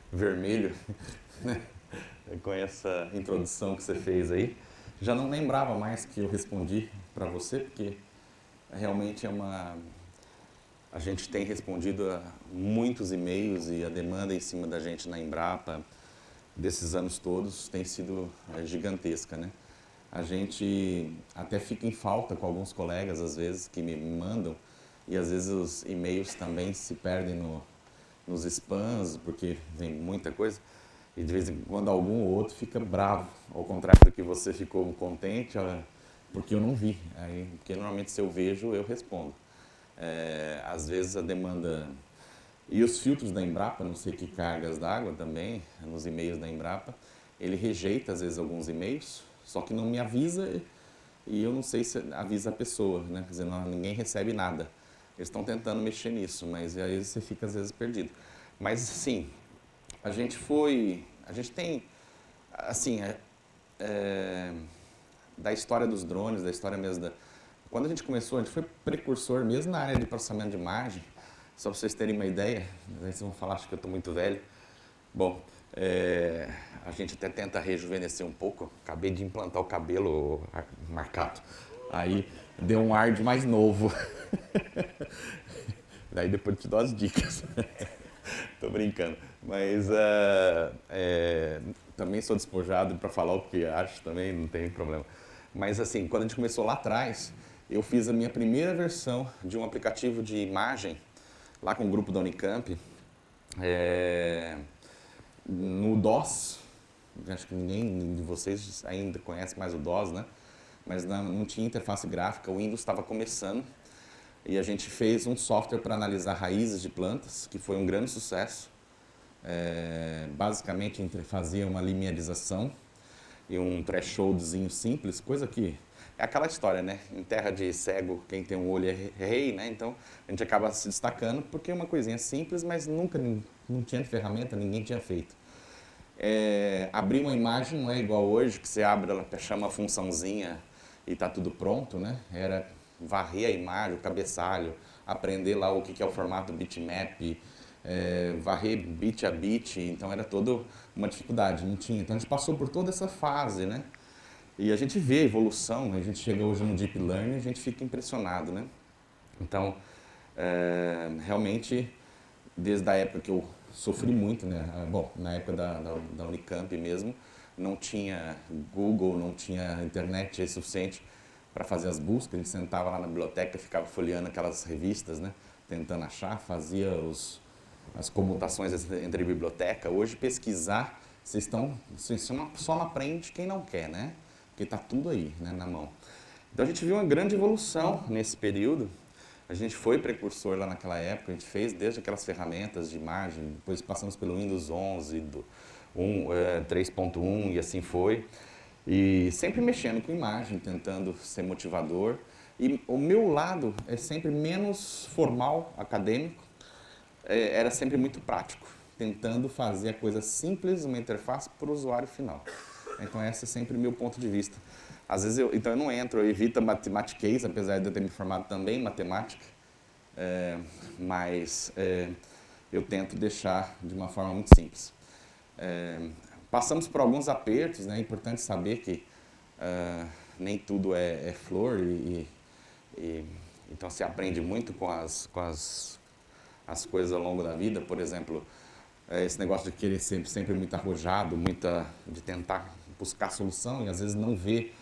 Vermelho, né? Com essa introdução que você fez aí. Já não lembrava mais que eu respondi para você, porque realmente a gente tem respondido a muitos e-mails e a demanda em cima da gente na Embrapa desses anos todos tem sido gigantesca, né? A gente até fica em falta com alguns colegas, às vezes, que me mandam, e às vezes os e-mails também se perdem nos spams, porque vem muita coisa, e de vez em quando algum ou outro fica bravo, ao contrário do que você ficou contente, porque eu não vi. Aí, porque normalmente se eu vejo, eu respondo. Às vezes a demanda. E os filtros da Embrapa, não sei que cargas d'água também, nos e-mails da Embrapa, ele rejeita às vezes alguns e-mails, só que não me avisa e eu não sei se avisa a pessoa, né? Quer dizer, ninguém recebe nada. Eles estão tentando mexer nisso, mas aí você fica às vezes perdido. Mas assim, a gente tem, assim, da história dos drones, da história mesmo quando a gente começou, a gente foi precursor mesmo na área de processamento de imagem, só para vocês terem uma ideia, vocês vão falar, acho que eu estou muito velho. Bom, a gente até tenta rejuvenescer um pouco, acabei de implantar o cabelo marcado, aí deu um ar de mais novo. Daí depois eu te dou as dicas. Tô brincando. Mas também sou despojado para falar o que acho, também não tem problema. Mas assim, quando a gente começou lá atrás, eu fiz a minha primeira versão de um aplicativo de imagem, lá com o grupo da Unicamp, no DOS. Acho que ninguém de vocês ainda conhece mais o DOS, né? Mas não tinha interface gráfica, o Windows estava começando. E a gente fez um software para analisar raízes de plantas, que foi um grande sucesso. Basicamente, a gente fazia uma linearização e um thresholdzinho simples, coisa que é aquela história, né? Em terra de cego, quem tem um olho é rei, né? Então, a gente acaba se destacando porque é uma coisinha simples, mas nunca, não tinha ferramenta, ninguém tinha feito. Abrir uma imagem não é igual hoje, que você abre, ela chama a funçãozinha e está tudo pronto, né? Era varrer a imagem, o cabeçalho, aprender lá o que é o formato bitmap, varrer bit a bit, então era toda uma dificuldade, não tinha. Então a gente passou por toda essa fase, né? E a gente vê a evolução, a gente chega hoje no Deep Learning e a gente fica impressionado, né? Então, realmente, desde a época que eu sofri muito, né? Bom, na época da Unicamp mesmo, não tinha Google, não tinha internet suficiente para fazer as buscas. A gente sentava lá na biblioteca, ficava folheando aquelas revistas, né? Tentando achar, fazia as comutações entre biblioteca. Hoje, pesquisar, vocês só não aprende quem não quer, né? Porque está tudo aí, né, na mão. Então a gente viu uma grande evolução nesse período. A gente foi precursor lá naquela época, a gente fez desde aquelas ferramentas de imagem, depois passamos pelo Windows 11, 3.1 e assim foi. E sempre mexendo com imagem, tentando ser motivador. E o meu lado é sempre menos formal, acadêmico, era sempre muito prático, tentando fazer a coisa simples, uma interface para o usuário final. Então esse é sempre o meu ponto de vista. Às vezes eu não entro, eu evito a matematiquez, apesar de eu ter me formado também em matemática, mas eu tento deixar de uma forma muito simples. Passamos por alguns apertos, né? É importante saber que nem tudo é flor então se aprende muito com as coisas ao longo da vida. Por exemplo, esse negócio de querer sempre muito arrojado, de tentar buscar solução e às vezes não ver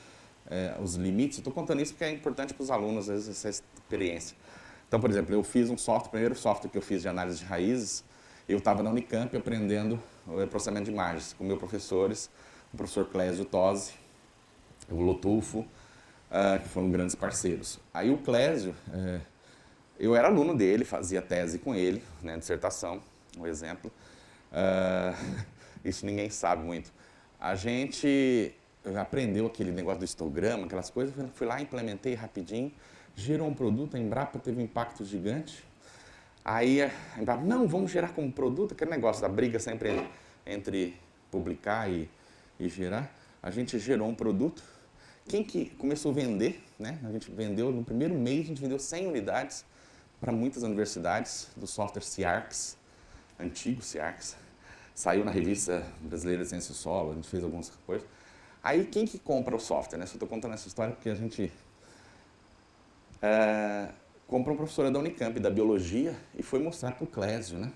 os limites. Eu estou contando isso porque é importante para os alunos, às vezes, essa experiência. Então, por exemplo, eu fiz o primeiro software que eu fiz de análise de raízes, eu estava na Unicamp aprendendo o processamento de imagens com meus professores, o professor Clésio Tosi, o Lotulfo, que foram grandes parceiros. Aí o Clésio, eu era aluno dele, fazia tese com ele, né, dissertação, um exemplo. Isso ninguém sabe muito. A gente aprendeu aquele negócio do histograma, aquelas coisas, fui lá, implementei rapidinho, gerou um produto, a Embrapa teve um impacto gigante. Aí a Embrapa, não, vamos gerar como produto, aquele negócio da briga sempre entre publicar e gerar. A gente gerou um produto. Quem que começou a vender, né? A gente vendeu, no primeiro mês, a gente vendeu 100 unidades para muitas universidades do software Ciarcs. antigo, SEARCS. Saiu na revista brasileira de Ciência do Solo, a gente fez algumas coisas. Aí quem que compra o software, né? Só estou contando essa história porque a gente comprou uma professora da Unicamp, da Biologia, e foi mostrar para o Clésio, né?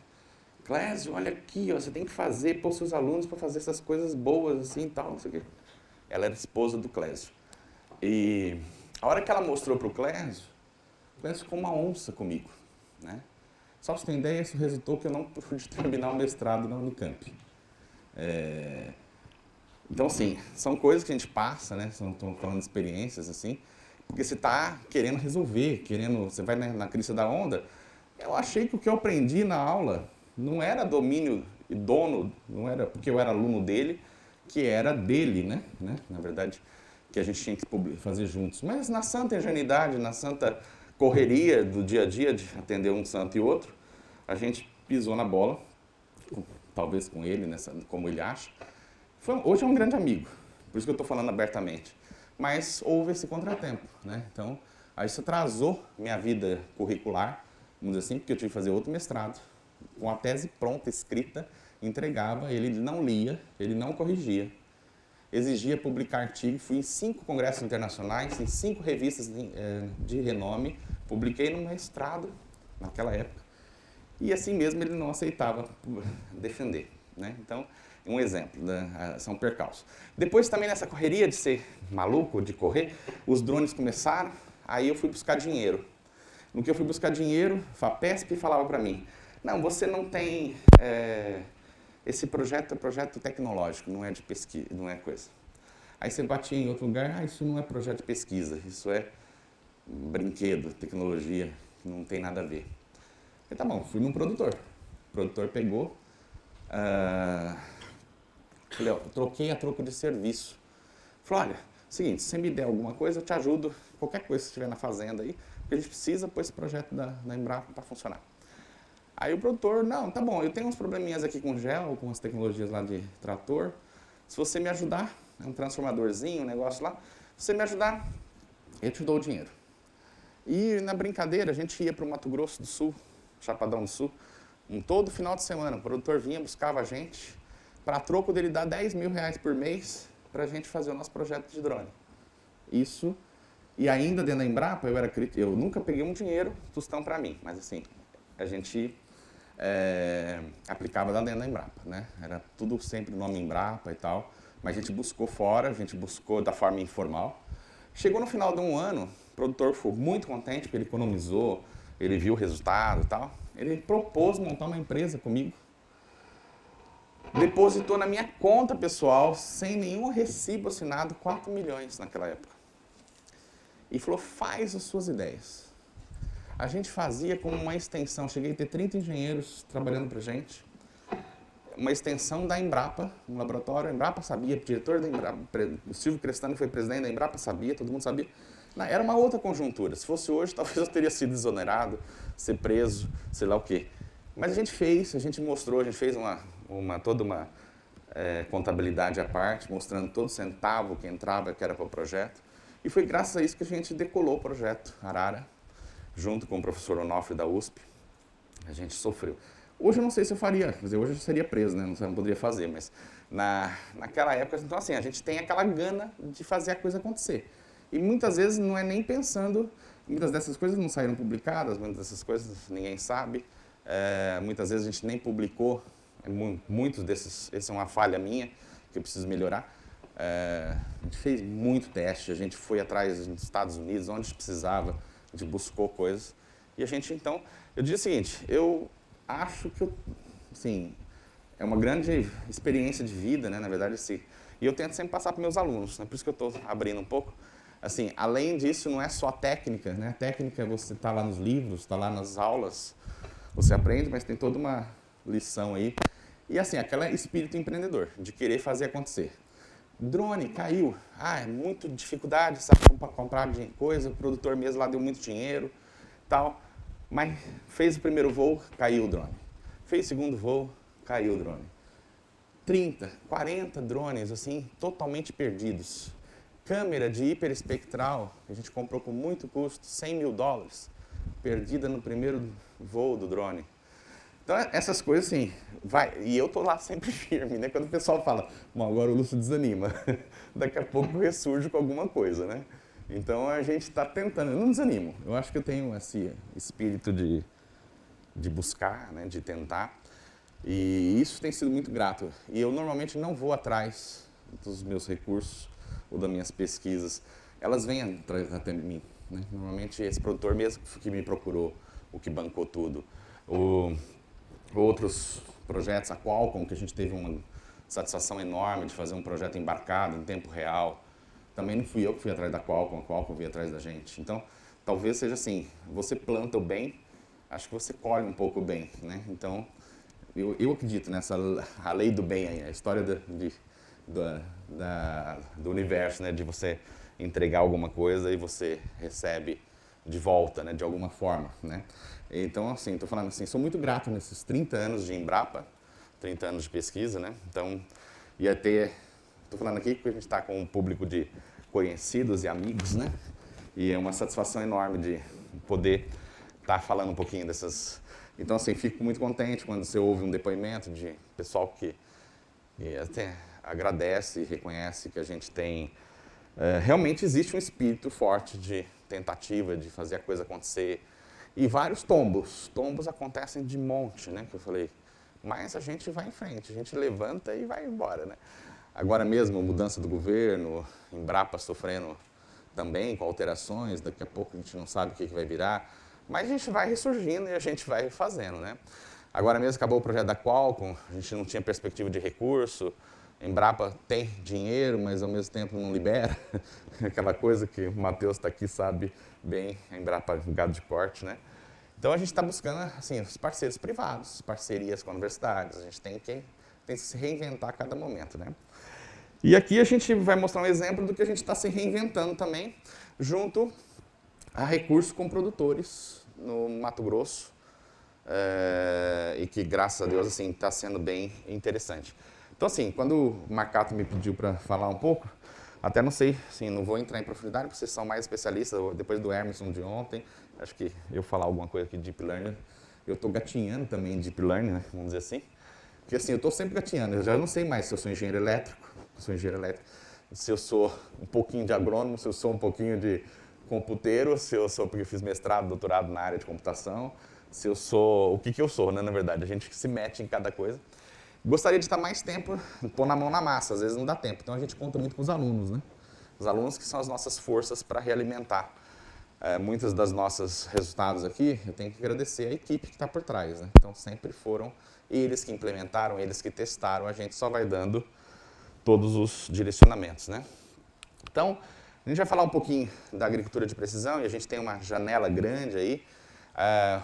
Clésio, olha aqui, ó, você tem que fazer, pôr seus alunos para fazer essas coisas boas assim e tal, não sei o quê. Ela era esposa do Clésio. E a hora que ela mostrou para o Clésio ficou uma onça comigo, né? Só para você ter ideia, isso resultou que eu não pude terminar o mestrado na Unicamp. Então, assim, são coisas que a gente passa, né? Estão falando de experiências, assim, porque você está querendo resolver, você vai na crista da onda. Eu achei que o que eu aprendi na aula não era domínio e dono, não era porque eu era aluno dele, que era dele, né? Na verdade, que a gente tinha que fazer juntos. Mas na santa ingenuidade, na santa correria do dia a dia de atender um santo e outro, a gente pisou na bola, talvez com ele, como ele acha. Hoje é um grande amigo, por isso que eu estou falando abertamente. Mas houve esse contratempo, né? Então, aí isso atrasou minha vida curricular, vamos dizer assim, porque eu tive que fazer outro mestrado, com a tese pronta, escrita, entregava, ele não lia, ele não corrigia. Exigia publicar artigos, fui em 5 congressos internacionais, em 5 revistas de renome, publiquei no mestrado, naquela época, e assim mesmo ele não aceitava defender, né? Então, um exemplo, né? São percalços. Depois também nessa correria de ser maluco, de correr, os drones começaram, aí eu fui buscar dinheiro. No que eu fui buscar dinheiro, a FAPESP falava para mim, não, você não tem... esse projeto é projeto tecnológico, não é de pesquisa, não é coisa. Aí você batia em outro lugar, isso não é projeto de pesquisa, isso é brinquedo, tecnologia, não tem nada a ver. E tá bom, fui num produtor. O produtor pegou, falei, ó, troquei a troco de serviço. Falei, olha, seguinte, se você me der alguma coisa, eu te ajudo, qualquer coisa que estiver na fazenda aí, porque a gente precisa pôr esse projeto da Embrapa para funcionar. Aí o produtor, não, tá bom, eu tenho uns probleminhas aqui com gel, com as tecnologias lá de trator. Se você me ajudar, é um transformadorzinho, um negócio lá, se você me ajudar, eu te dou o dinheiro. E na brincadeira, a gente ia para o Mato Grosso do Sul, Chapadão do Sul, todo final de semana. O produtor vinha, buscava a gente, para troco dele dar R$10 mil por mês, para a gente fazer o nosso projeto de drone. Isso, e ainda dentro da Embrapa, eu nunca peguei um dinheiro tostão para mim, mas assim, a gente... aplicava lá dentro da Embrapa, né? Era tudo sempre o nome Embrapa e tal, mas a gente buscou fora, a gente buscou da forma informal. Chegou no final de um ano, o produtor ficou muito contente porque ele economizou, ele viu o resultado e tal. Ele propôs montar uma empresa comigo, depositou na minha conta pessoal, sem nenhum recibo assinado, 4 milhões naquela época. E falou, faz as suas ideias. A gente fazia como uma extensão, cheguei a ter 30 engenheiros trabalhando para a gente, uma extensão da Embrapa, um laboratório, a Embrapa sabia, o diretor da Embrapa, o Silvio Crestani foi presidente da Embrapa, sabia, todo mundo sabia. Era uma outra conjuntura, se fosse hoje, talvez eu teria sido exonerado, ser preso, sei lá o quê. Mas a gente mostrou, a gente fez toda uma contabilidade à parte, mostrando todo centavo que entrava, que era para o projeto. E foi graças a isso que a gente decolou o projeto Arara, junto com o professor Onofre da USP, a gente sofreu. Hoje eu não sei se eu faria, quer dizer, hoje eu seria preso, né? Não poderia fazer, mas naquela época, então assim, a gente tem aquela gana de fazer a coisa acontecer. E muitas vezes não é nem pensando, muitas dessas coisas não saíram publicadas, muitas dessas coisas ninguém sabe, muitas vezes a gente nem publicou, muitos desses, essa é uma falha minha, que eu preciso melhorar. A gente fez muito teste, a gente foi atrás nos Estados Unidos, onde precisava, a gente buscou coisas. E a gente, então, eu diria o seguinte, eu acho que, assim, é uma grande experiência de vida, né, na verdade, assim, e eu tento sempre passar para meus alunos, né, por isso que eu estou abrindo um pouco. Assim, além disso, não é só técnica, né, a técnica você está lá nos livros, está lá nas aulas, você aprende, mas tem toda uma lição aí. E assim, aquele espírito empreendedor, de querer fazer acontecer. Drone, caiu. É muita dificuldade, sabe, para comprar coisa, o produtor mesmo lá deu muito dinheiro, tal. Mas fez o primeiro voo, caiu o drone. Fez o segundo voo, caiu o drone. 30, 40 drones, assim, totalmente perdidos. Câmera de hiperespectral, que a gente comprou com muito custo, $100 mil, perdida no primeiro voo do drone. Então, essas coisas assim, vai. E eu tô lá sempre firme, né? Quando o pessoal fala, bom, agora o Lúcio desanima, daqui a pouco eu ressurjo com alguma coisa, né? Então, a gente está tentando, eu não desanimo. Eu acho que eu tenho esse espírito de buscar, né? De tentar. E isso tem sido muito grato. E eu normalmente não vou atrás dos meus recursos ou das minhas pesquisas. Elas vêm até mim, né? Normalmente esse produtor mesmo que me procurou, o que bancou tudo. Outros projetos, a Qualcomm, que a gente teve uma satisfação enorme de fazer um projeto embarcado em tempo real. Também não fui eu que fui atrás da Qualcomm, a Qualcomm veio atrás da gente. Então, talvez seja assim, você planta o bem, acho que você colhe um pouco o bem, né? Então, eu acredito nessa a lei do bem aí, a história do universo, né? De você entregar alguma coisa e você recebe de volta, né? De alguma forma, né? Então, assim, estou falando assim, sou muito grato nesses 30 anos de Embrapa, 30 anos de pesquisa, né? Então, ia ter... Estou falando aqui porque a gente está com um público de conhecidos e amigos, né? E é uma satisfação enorme de poder estar falando um pouquinho dessas... Então, assim, fico muito contente quando você ouve um depoimento de pessoal que até agradece e reconhece que a gente tem... realmente existe um espírito forte de tentativa, de fazer a coisa acontecer. E vários tombos. Tombos acontecem de monte, né? Que eu falei. Mas a gente vai em frente, a gente levanta e vai embora, né? Agora mesmo, mudança do governo, Embrapa sofrendo também com alterações, daqui a pouco a gente não sabe o que vai virar, mas a gente vai ressurgindo e a gente vai fazendo, né? Agora mesmo acabou o projeto da Qualcomm, a gente não tinha perspectiva de recurso, Embrapa tem dinheiro, mas ao mesmo tempo não libera, aquela coisa que o Matheus está aqui sabe bem, a Embrapa gado de corte, né? Então a gente está buscando assim, os parceiros privados, parcerias com universidades, a gente tem que se reinventar a cada momento, né? E aqui a gente vai mostrar um exemplo do que a gente está se reinventando também, junto a recursos com produtores no Mato Grosso, e que, graças a Deus, assim, está sendo bem interessante. Então, assim, quando o Marcato me pediu para falar um pouco, até não sei, assim, não vou entrar em profundidade, porque vocês são mais especialistas, depois do Emerson de ontem, acho que eu falar alguma coisa aqui de Deep Learning, eu estou gatinhando também em Deep Learning, né, vamos dizer assim, porque assim, eu estou sempre gatinhando, eu já não sei mais se eu sou engenheiro elétrico, se eu sou um pouquinho de agrônomo, se eu sou um pouquinho de computeiro, se eu sou porque fiz mestrado, doutorado na área de computação, se eu sou... O que eu sou, né, na verdade? A gente se mete em cada coisa. Gostaria de estar mais tempo, pôr na mão na massa, às vezes não dá tempo. Então a gente conta muito com os alunos, né? Os alunos que são as nossas forças para realimentar. Muitos dos nossos resultados aqui, eu tenho que agradecer a equipe que está por trás, né? Então sempre foram eles que implementaram, eles que testaram, a gente só vai dando todos os direcionamentos, né? Então, a gente vai falar um pouquinho da agricultura de precisão e a gente tem uma janela grande aí.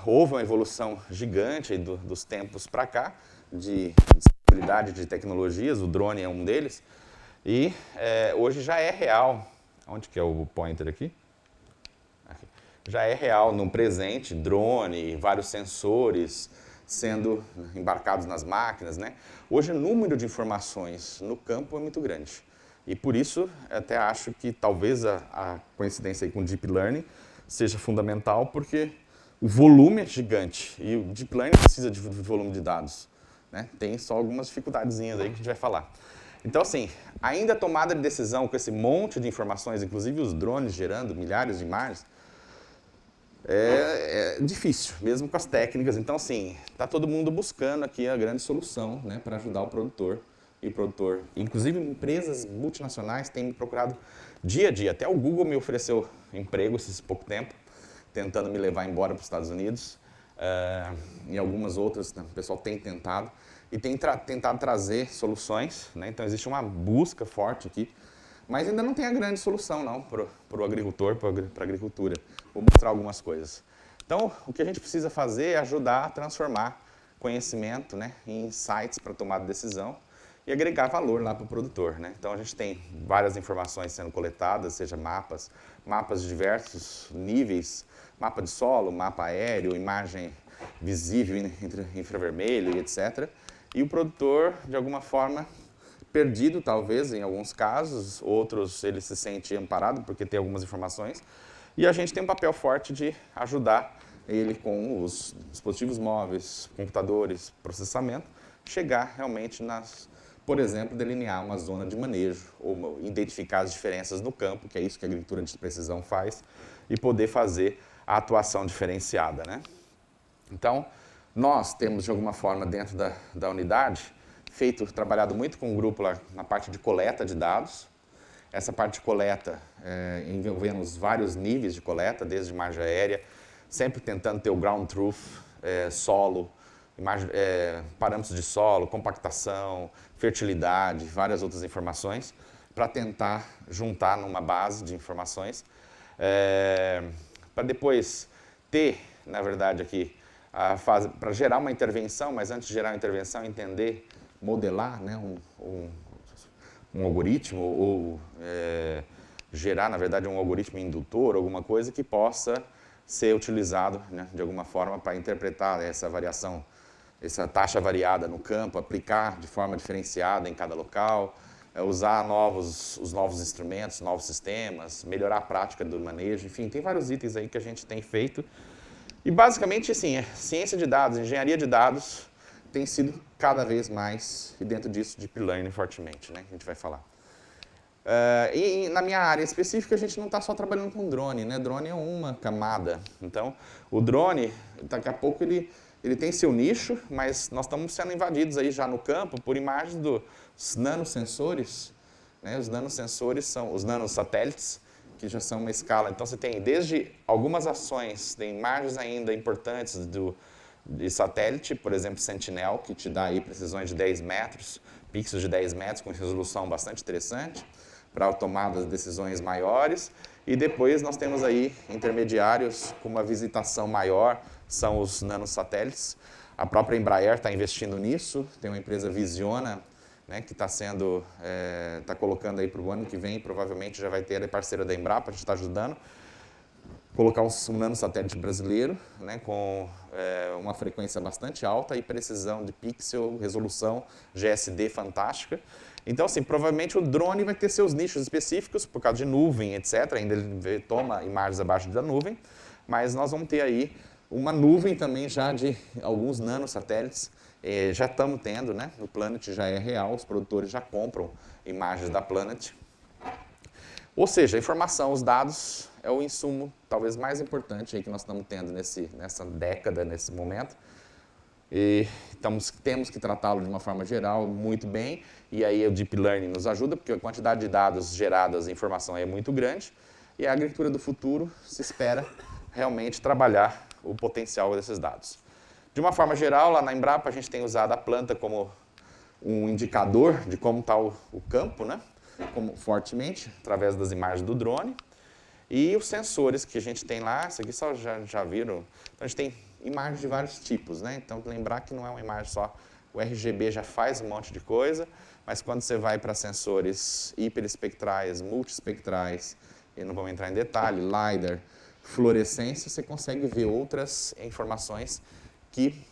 Houve uma evolução gigante aí dos tempos para cá de disponibilidade de tecnologias, o drone é um deles, e hoje já é real. Onde que é o pointer aqui? Aqui. Já é real no presente, drone, vários sensores sendo embarcados nas máquinas, né? Hoje o número de informações no campo é muito grande. E por isso, até acho que talvez a coincidência aí com o Deep Learning seja fundamental, porque o volume é gigante e o Deep Learning precisa de volume de dados, né? Tem só algumas dificuldadezinhas aí que a gente vai falar. Então, assim, ainda a tomada de decisão com esse monte de informações, inclusive os drones gerando milhares de imagens, é difícil, mesmo com as técnicas. Então, assim, está todo mundo buscando aqui a grande solução, né, para ajudar o produtor. E o produtor, inclusive empresas multinacionais têm me procurado dia a dia. Até o Google me ofereceu emprego esses pouco tempo, tentando me levar embora para os Estados Unidos. E algumas outras, né, o pessoal tem tentado. E tem tentado trazer soluções, né? Então existe uma busca forte aqui. Mas ainda não tem a grande solução, não, para o agricultor, para a agricultura. Vou mostrar algumas coisas. Então, o que a gente precisa fazer é ajudar a transformar conhecimento, né, em insights para tomar decisão e agregar valor lá para o produtor, né? Então, a gente tem várias informações sendo coletadas, seja mapas de diversos níveis, mapa de solo, mapa aéreo, imagem visível, infravermelho e etc. E o produtor, de alguma forma, perdido, talvez, em alguns casos, outros ele se sente amparado porque tem algumas informações, e a gente tem um papel forte de ajudar ele com os dispositivos móveis, computadores, processamento, chegar realmente por exemplo, delinear uma zona de manejo, ou identificar as diferenças no campo, que é isso que a agricultura de precisão faz, e poder fazer a atuação diferenciada, né? Então, nós temos, de alguma forma, dentro da unidade, trabalhado muito com o grupo lá na parte de coleta de dados. Essa parte de coleta, envolvendo os vários níveis de coleta, desde imagem aérea, sempre tentando ter o ground truth, solo, parâmetros de solo, compactação, fertilidade, várias outras informações, para tentar juntar numa base de informações, para depois ter, na verdade, aqui, para gerar uma intervenção, mas antes de gerar uma intervenção, entender, modelar, né, um algoritmo, ou gerar, na verdade, um algoritmo indutor, alguma coisa que possa ser utilizado, né, de alguma forma para interpretar essa variação, essa taxa variada no campo, aplicar de forma diferenciada em cada local, usar os novos instrumentos, novos sistemas, melhorar a prática do manejo, enfim, tem vários itens aí que a gente tem feito. E basicamente, assim, ciência de dados, engenharia de dados tem sido cada vez mais, e dentro disso, deep learning fortemente, né, que a gente vai falar. E na minha área específica, a gente não está só trabalhando com drone, né? Drone é uma camada. Então, o drone, daqui a pouco, ele tem seu nicho, mas nós estamos sendo invadidos aí já no campo por imagens dos nanosensores, né? Os nanosensores são os nanosatélites, que já são uma escala. Então, você tem desde algumas ações, tem imagens ainda importantes de satélite, por exemplo, Sentinel, que te dá aí precisões de 10 metros, pixels de 10 metros, com resolução bastante interessante, para tomadas de decisões maiores. E depois nós temos aí intermediários com uma visitação maior, são os nanosatélites. A própria Embraer está investindo nisso, tem uma empresa Visiona, né, que está colocando aí para o ano que vem, provavelmente já vai ter a parceira da Embrapa, a gente está ajudando, colocar um nanosatélite brasileiro, né, com uma frequência bastante alta e precisão de pixel, resolução GSD fantástica. Então, assim, provavelmente o drone vai ter seus nichos específicos, por causa de nuvem, etc. Ainda ele toma imagens abaixo da nuvem, mas nós vamos ter aí uma nuvem também já de alguns nanosatélites. Já estamos tendo, né? O Planet já é real, os produtores já compram imagens da Planet. Ou seja, a informação, os dados é o insumo talvez mais importante aí que nós estamos tendo nessa década, nesse momento. E temos que tratá-lo de uma forma geral muito bem, e aí o Deep Learning nos ajuda, porque a quantidade de dados geradas, informação é muito grande, e a agricultura do futuro se espera realmente trabalhar o potencial desses dados. De uma forma geral, lá na Embrapa a gente tem usado a planta como um indicador de como está o campo, né? Fortemente, através das imagens do drone, e os sensores que a gente tem lá, isso aqui só já viram, então a gente tem imagens de vários tipos, né? Então, lembrar que não é uma imagem só, o RGB já faz um monte de coisa, mas quando você vai para sensores hiperespectrais, multiespectrais, e não vamos entrar em detalhe, LiDAR, fluorescência, você consegue ver outras informações que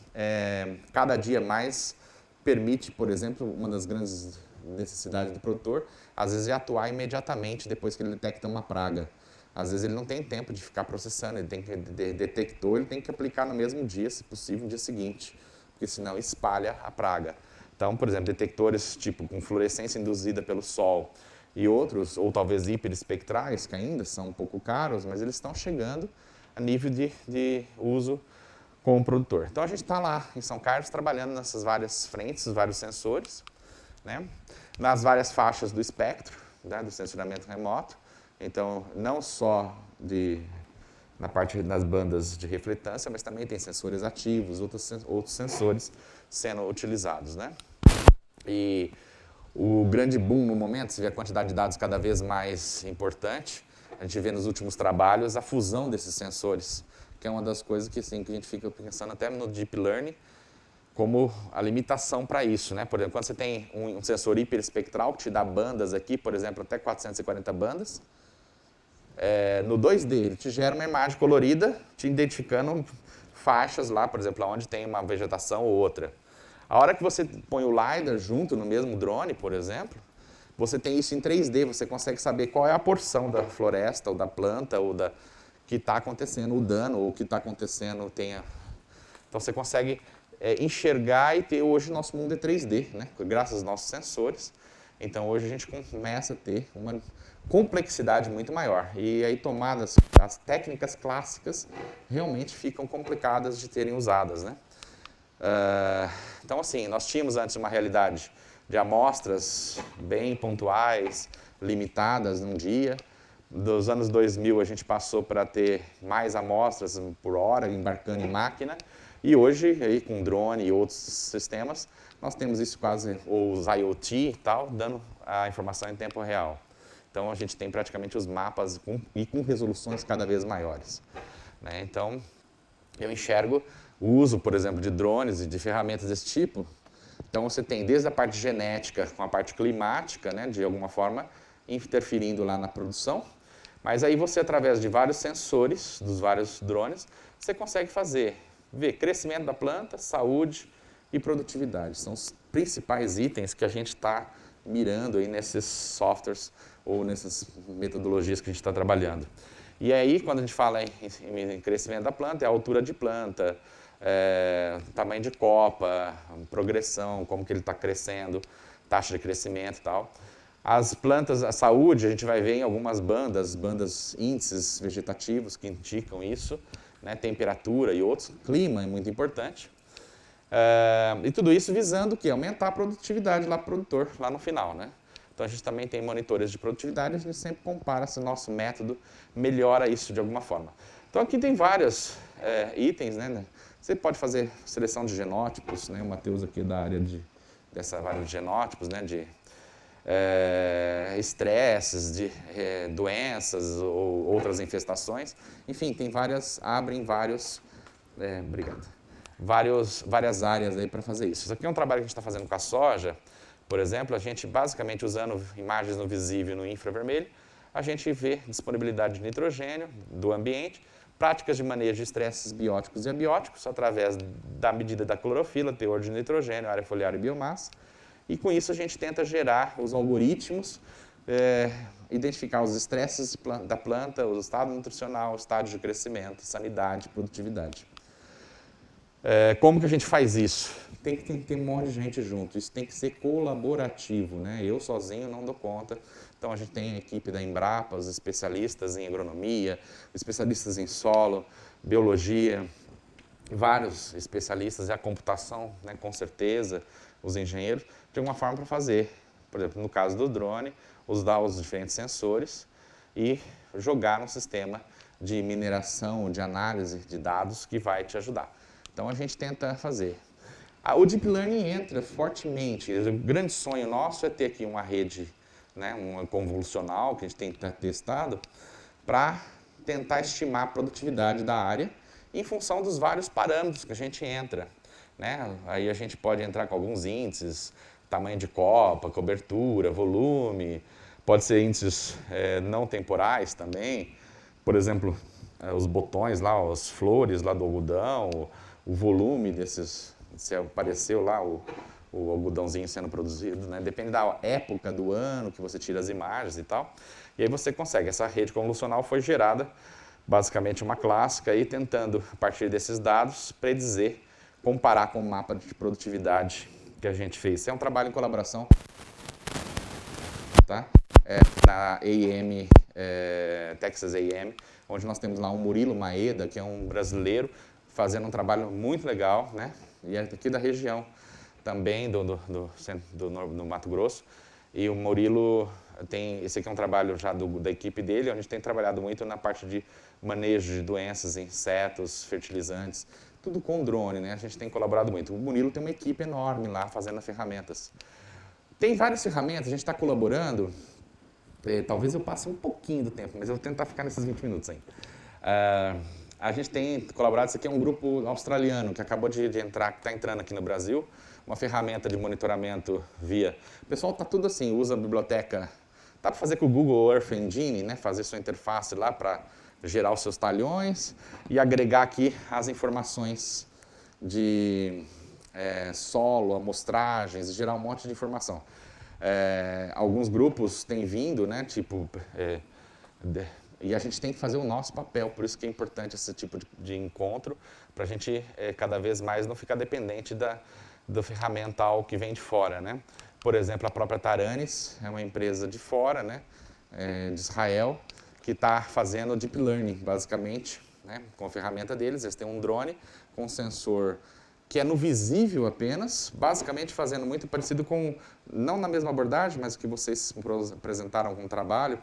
cada dia mais permite, por exemplo, uma das grandes necessidades do produtor, às vezes é atuar imediatamente depois que ele detecta uma praga. Às vezes ele não tem tempo de ficar processando, ele tem que detectou, ele tem que aplicar no mesmo dia, se possível, no dia seguinte, porque senão espalha a praga. Então, por exemplo, detectores tipo com fluorescência induzida pelo sol e outros, ou talvez hiperespectrais, que ainda são um pouco caros, mas eles estão chegando a nível de uso com o produtor. Então, a gente está lá em São Carlos trabalhando nessas várias frentes, vários sensores, né? Nas várias faixas do espectro, né, do sensoramento remoto. Então, não só na parte das bandas de refletância, mas também tem sensores ativos, outros sensores sendo utilizados, né? E o grande boom no momento, você vê a quantidade de dados cada vez mais importante, a gente vê nos últimos trabalhos a fusão desses sensores, que é uma das coisas que, assim, que a gente fica pensando até no Deep Learning, como a limitação para isso, né? Por exemplo, quando você tem um sensor hiperespectral que te dá bandas aqui, por exemplo, até 440 bandas, no 2D ele te gera uma imagem colorida, te identificando faixas lá, por exemplo, onde tem uma vegetação ou outra. A hora que você põe o LiDAR junto no mesmo drone, por exemplo, você tem isso em 3D, você consegue saber qual é a porção da floresta ou da planta ou que está acontecendo, o dano, ou o que está acontecendo Então você consegue enxergar e ter, hoje o nosso mundo é 3D, né? Graças aos nossos sensores. Então hoje a gente começa a ter uma complexidade muito maior. E aí tomadas, as técnicas clássicas realmente ficam complicadas de serem usadas, né? Então assim, nós tínhamos antes uma realidade de amostras bem pontuais, limitadas num dia. Dos anos 2000 a gente passou para ter mais amostras por hora, embarcando em máquina. E hoje, aí, com drone e outros sistemas, nós temos isso quase, os IoT e tal, dando a informação em tempo real. Então a gente tem praticamente os mapas com resoluções cada vez maiores, né? Então eu enxergo o uso, por exemplo, de drones e de ferramentas desse tipo. Então você tem desde a parte genética com a parte climática, né, de alguma forma, interferindo lá na produção. Mas aí você, através de vários sensores, dos vários drones, você consegue ver crescimento da planta, saúde e produtividade. São os principais itens que a gente está mirando aí nesses softwares ou nessas metodologias que a gente está trabalhando. E aí, quando a gente fala em crescimento da planta, é a altura de planta, tamanho de copa, progressão, como que ele está crescendo, taxa de crescimento e tal. As plantas, a saúde, a gente vai ver em algumas bandas índices vegetativos que indicam isso, né, temperatura e outros, clima é muito importante. E tudo isso visando o quê? Aumentar a produtividade lá para o produtor, lá no final, né? Então a gente também tem monitores de produtividade, a gente sempre compara se o nosso método melhora isso de alguma forma. Então aqui tem vários itens, né? Você pode fazer seleção de genótipos, né? O Matheus aqui é da área dessa área de genótipos, né? De estresses, de doenças ou outras infestações. Enfim, tem abrem várias áreas aí para fazer isso. Isso aqui é um trabalho que a gente está fazendo com a soja, por exemplo, a gente basicamente usando imagens no visível e no infravermelho, a gente vê disponibilidade de nitrogênio do ambiente, práticas de manejo de estresses bióticos e abióticos através da medida da clorofila, teor de nitrogênio, área foliar e biomassa. E com isso a gente tenta gerar os algoritmos, identificar os estresses da planta, o estado nutricional, o estágio de crescimento, sanidade, produtividade. Como que a gente faz isso? Tem que ter um monte de gente junto, isso tem que ser colaborativo, né? Eu sozinho não dou conta. Então a gente tem a equipe da Embrapa, os especialistas em agronomia, especialistas em solo, biologia, vários especialistas, e a computação, né, com certeza, os engenheiros, de alguma forma para fazer, por exemplo, no caso do drone, usar os diferentes sensores e jogar no sistema de mineração, de análise de dados que vai te ajudar. Então a gente tenta fazer. O Deep Learning entra fortemente, o grande sonho nosso é ter aqui uma rede, né, uma convolucional que a gente tem testado para tentar estimar a produtividade da área em função dos vários parâmetros que a gente entra, né? Aí a gente pode entrar com alguns índices, tamanho de copa, cobertura, volume, pode ser índices não temporais também, por exemplo, os botões lá, as flores lá do algodão, o volume desses, se apareceu lá o algodãozinho sendo produzido, né? Depende da época do ano que você tira as imagens e tal, e aí você consegue, essa rede convolucional foi gerada, basicamente uma clássica, aí tentando, a partir desses dados, predizer, comparar com o mapa de produtividade que a gente fez. Isso é um trabalho em colaboração, tá? Na AM, Texas AM, onde nós temos lá o Murilo Maeda, que é um brasileiro, fazendo um trabalho muito legal, né? E é aqui da região também, do Mato Grosso. E o Murilo esse aqui é um trabalho já da equipe dele, onde a gente tem trabalhado muito na parte de manejo de doenças, insetos, fertilizantes, tudo com drone, né? A gente tem colaborado muito. O Murilo tem uma equipe enorme lá fazendo as ferramentas. Tem várias ferramentas, a gente está colaborando. Talvez eu passe um pouquinho do tempo, mas eu vou tentar ficar nesses 20 minutos ainda. A gente tem colaborado, isso aqui é um grupo australiano que acabou de entrar, que está entrando aqui no Brasil, uma ferramenta de monitoramento via... O pessoal está tudo assim, usa a biblioteca, dá para fazer com o Google Earth Engine, né, fazer sua interface lá para gerar os seus talhões e agregar aqui as informações de solo, amostragens, gerar um monte de informação. Alguns grupos têm vindo, né, tipo E a gente tem que fazer o nosso papel, por isso que é importante esse tipo de encontro, para a gente cada vez mais não ficar dependente do ferramental que vem de fora, né? Por exemplo, a própria Taranis é uma empresa de fora, né? De Israel, que está fazendo Deep Learning, basicamente, né? Com a ferramenta deles. Eles têm um drone com um sensor que é no visível apenas, basicamente fazendo muito parecido com, não na mesma abordagem, mas o que vocês apresentaram com o trabalho,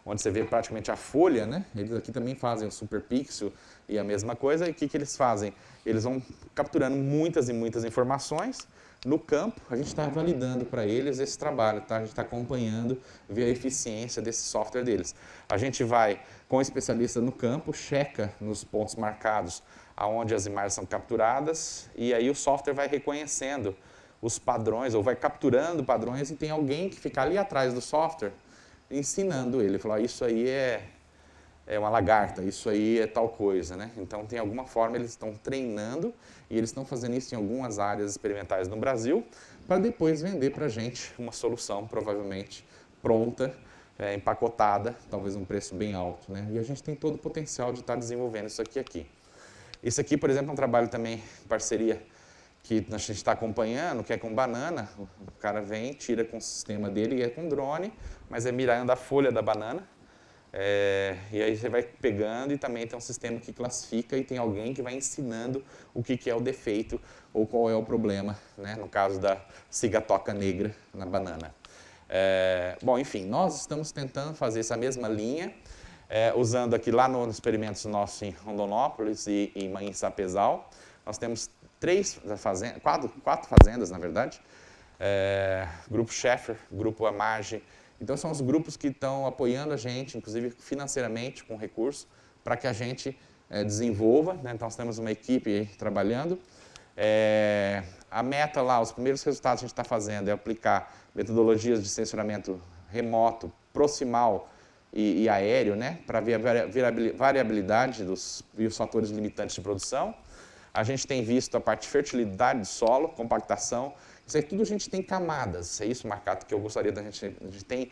onde você vê praticamente a folha, né? Eles aqui também fazem o Super Pixel e a mesma coisa. E o que eles fazem? Eles vão capturando muitas e muitas informações no campo. A gente está validando para eles esse trabalho, tá? A gente está acompanhando, ver a eficiência desse software deles. A gente vai com o especialista no campo, checa nos pontos marcados aonde as imagens são capturadas, e aí o software vai reconhecendo os padrões, ou vai capturando padrões, e tem alguém que fica ali atrás do software ensinando ele. Falar, isso aí é uma lagarta, isso aí é tal coisa, né? Então, tem alguma forma, eles estão treinando, e eles estão fazendo isso em algumas áreas experimentais no Brasil, para depois vender para a gente uma solução, provavelmente, pronta, empacotada, talvez um preço bem alto, né? E a gente tem todo o potencial de estar desenvolvendo isso aqui. Isso aqui, por exemplo, é um trabalho também, parceria, que a gente está acompanhando, que é com banana. O cara vem, tira com o sistema dele e é com drone, mas é mirando a folha da banana. E aí você vai pegando e também tem um sistema que classifica e tem alguém que vai ensinando o que é o defeito ou qual é o problema, né? No caso da cigatoca negra na banana. Bom, enfim, nós estamos tentando fazer essa mesma linha, usando aqui lá nos experimentos nossos em Rondonópolis e em Sapezal. Nós temos quatro fazendas, na verdade. Grupo Schaeffer, Grupo Amage. Então, são os grupos que estão apoiando a gente, inclusive financeiramente, com recursos, para que a gente desenvolva, né? Então, nós temos uma equipe aí trabalhando. A meta lá, os primeiros resultados que a gente está fazendo é aplicar metodologias de sensoramento remoto, proximal e aéreo, né? Para ver a variabilidade e os fatores limitantes de produção. A gente tem visto a parte de fertilidade do solo, compactação. Isso aí tudo a gente tem camadas. É isso, Marcato, que eu gostaria da gente... A gente tem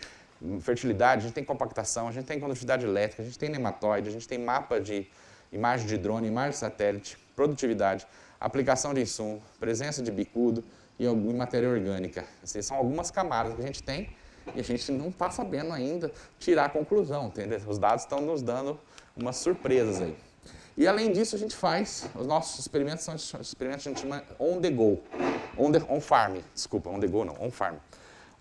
fertilidade, a gente tem compactação, a gente tem condutividade elétrica, a gente tem nematóide, a gente tem mapa de imagem de drone, imagem de satélite, produtividade, aplicação de insumo, presença de bicudo e matéria orgânica. Essas são algumas camadas que a gente tem e a gente não está sabendo ainda tirar a conclusão, entendeu? Os dados estão nos dando umas surpresas aí. E além disso, a gente faz, os nossos experimentos são experimentos que a gente chama on the go, on farm, desculpa, on the go não, on farm.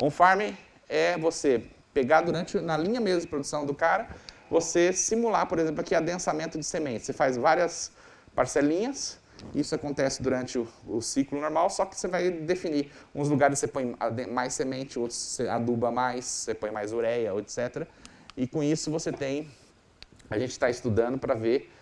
On farm é você pegar na linha mesmo de produção do cara, você simular, por exemplo, aqui adensamento de sementes. Você faz várias parcelinhas, isso acontece durante o ciclo normal, só que você vai definir. Uns lugares você põe mais semente, outros você aduba mais, você põe mais ureia, etc. E com isso a gente está estudando para ver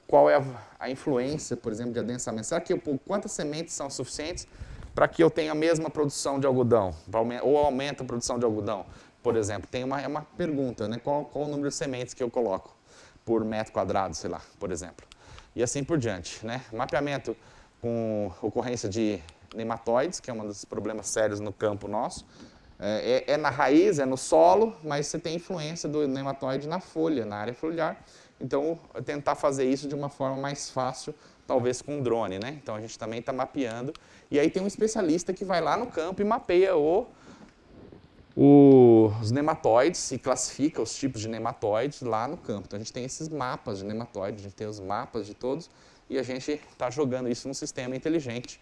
qual é a influência, por exemplo, de adensamento. Será que quantas sementes são suficientes para que eu tenha a mesma produção de algodão? Ou aumenta a produção de algodão? Por exemplo, tem uma pergunta, né? Qual o número de sementes que eu coloco por metro quadrado, sei lá, por exemplo. E assim por diante, né? Mapeamento com ocorrência de nematóides, que é um dos problemas sérios no campo nosso. É na raiz, é no solo, mas você tem influência do nematóide na folha, na área foliar. Então, tentar fazer isso de uma forma mais fácil, talvez com drone, né? Então, a gente também está mapeando. E aí tem um especialista que vai lá no campo e mapeia os nematóides e classifica os tipos de nematóides lá no campo. Então, a gente tem esses mapas de nematóides, a gente tem os mapas de todos e a gente está jogando isso num sistema inteligente.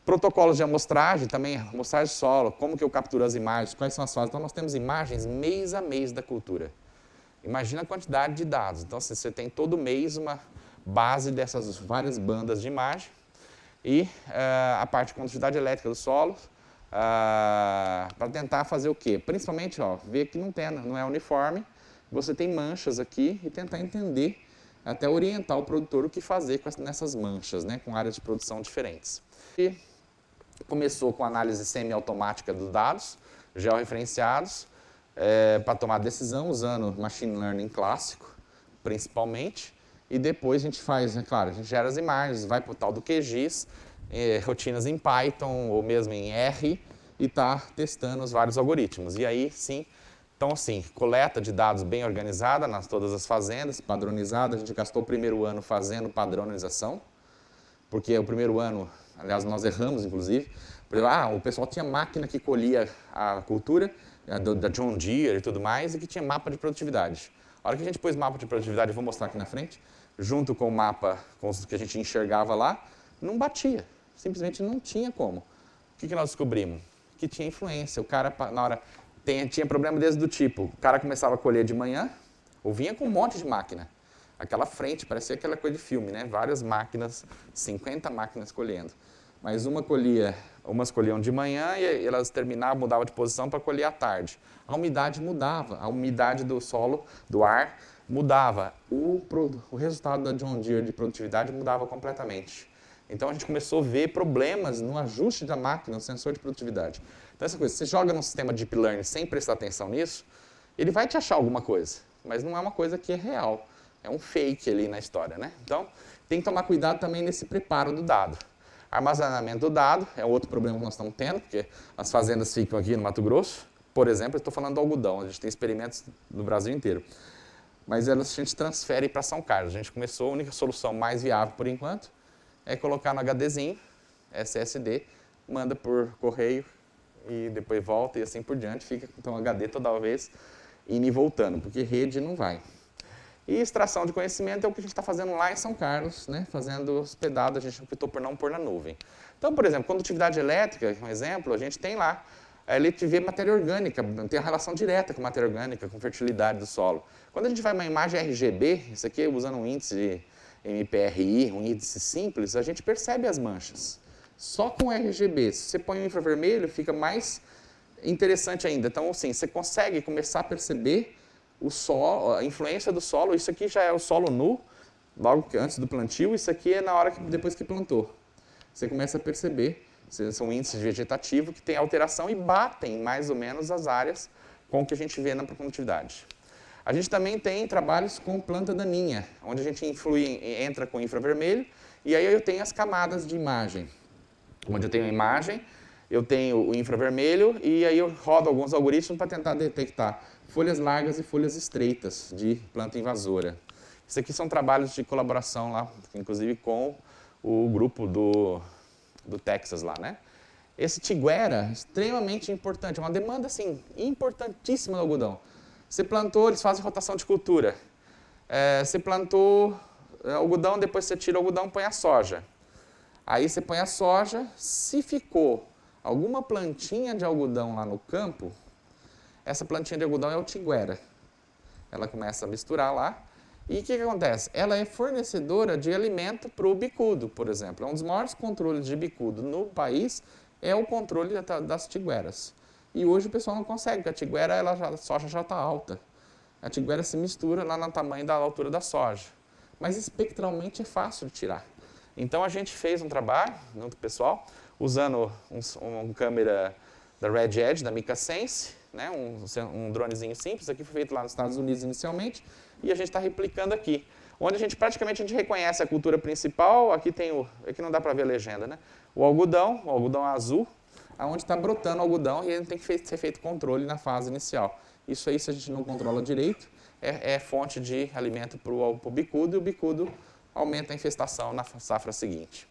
Protocolos de amostragem também, amostragem de solo, como que eu capturo as imagens, quais são as fases. Então, nós temos imagens mês a mês da cultura. Imagina a quantidade de dados. Então, você tem todo mês uma base dessas várias bandas de imagem e a parte de condutividade elétrica do solo para tentar fazer o quê? Principalmente, ver que não é uniforme, você tem manchas aqui e tentar entender, até orientar o produtor o que fazer nessas manchas, né, com áreas de produção diferentes. E começou com análise semiautomática dos dados, georreferenciados, para tomar decisão usando machine learning clássico, principalmente, e depois a gente faz, claro, a gente gera as imagens, vai para o tal do QGIS, rotinas em Python ou mesmo em R, e está testando os vários algoritmos. E aí, sim, Então, assim, coleta de dados bem organizada nas todas as fazendas, padronizada. A gente gastou o primeiro ano fazendo padronização, porque o primeiro ano, aliás, nós erramos, inclusive. Por exemplo, o pessoal tinha máquina que colhia a cultura, da John Deere e tudo mais, e que tinha mapa de produtividade. A hora que a gente pôs mapa de produtividade, eu vou mostrar aqui na frente, junto com o mapa com os que a gente enxergava lá, não batia. Simplesmente não tinha como. O que nós descobrimos? Que tinha influência. O cara, na hora, tinha problema desde do tipo, o cara começava a colher de manhã, ou vinha com um monte de máquina. Aquela frente, parecia aquela coisa de filme, né? Várias máquinas, 50 máquinas colhendo. Mas umas colhiam de manhã e elas terminavam, mudavam de posição para colher à tarde. A umidade mudava, a umidade do solo, do ar, mudava. O resultado da John Deere de produtividade mudava completamente. Então a gente começou a ver problemas no ajuste da máquina, no sensor de produtividade. Então essa coisa, você joga num sistema de Deep Learning sem prestar atenção nisso, ele vai te achar alguma coisa, mas não é uma coisa que é real. É um fake ali na história, né? Então tem que tomar cuidado também nesse preparo do dado. Armazenamento do dado é outro problema que nós estamos tendo, porque as fazendas ficam aqui no Mato Grosso. Por exemplo, eu estou falando do algodão, a gente tem experimentos no Brasil inteiro. Mas a gente transfere para São Carlos. A gente começou, a única solução mais viável por enquanto é colocar no HDzinho, SSD, manda por correio e depois volta e assim por diante. Fica então HD toda vez indo e voltando, porque rede não vai. E extração de conhecimento é o que a gente está fazendo lá em São Carlos, né? Fazendo hospedado, a gente optou por não pôr na nuvem. Então, por exemplo, condutividade elétrica, um exemplo, a gente tem lá, ele vê matéria orgânica, tem a relação direta com matéria orgânica, com fertilidade do solo. Quando a gente vai uma imagem RGB, isso aqui usando um índice MPRI, um índice simples, a gente percebe as manchas. Só com RGB, se você põe o infravermelho, fica mais interessante ainda. Então, assim, você consegue começar a perceber o solo, a influência do solo. Isso aqui já é o solo nu, logo antes do plantio, isso aqui é na hora depois que plantou. Você começa a perceber, são índices vegetativos que têm alteração e batem mais ou menos as áreas com o que a gente vê na produtividade. A gente também tem trabalhos com planta daninha, onde a gente entra com infravermelho, e aí eu tenho as camadas de imagem, onde eu tenho a imagem, eu tenho o infravermelho, e aí eu rodo alguns algoritmos para tentar detectar folhas largas e folhas estreitas de planta invasora. Isso aqui são trabalhos de colaboração lá, inclusive com o grupo do Texas lá, né? Esse tiguera, extremamente importante, é uma demanda assim, importantíssima do algodão. Você plantou, eles fazem rotação de cultura. Você plantou algodão, depois você tira o algodão e põe a soja. Aí você põe a soja, se ficou alguma plantinha de algodão lá no campo, essa plantinha de algodão é o tiguera. Ela começa a misturar lá. E o que acontece? Ela é fornecedora de alimento para o bicudo, por exemplo. É um dos maiores controles de bicudo no país, é o controle das tigueras. E hoje o pessoal não consegue, porque a tiguera, a soja já está alta. A tiguera se mistura lá no tamanho da altura da soja. Mas espectralmente é fácil de tirar. Então a gente fez um trabalho, junto com o pessoal, usando uma câmera da Red Edge, da Mica Sense, né, um dronezinho simples, aqui foi feito lá nos Estados Unidos inicialmente, e a gente está replicando aqui, onde a gente praticamente reconhece a cultura principal, aqui tem aqui não dá para ver a legenda, né, o algodão azul, onde está brotando o algodão e ele tem que ser feito controle na fase inicial. Isso aí, se a gente não controla direito, é fonte de alimento para o bicudo, e o bicudo aumenta a infestação na safra seguinte.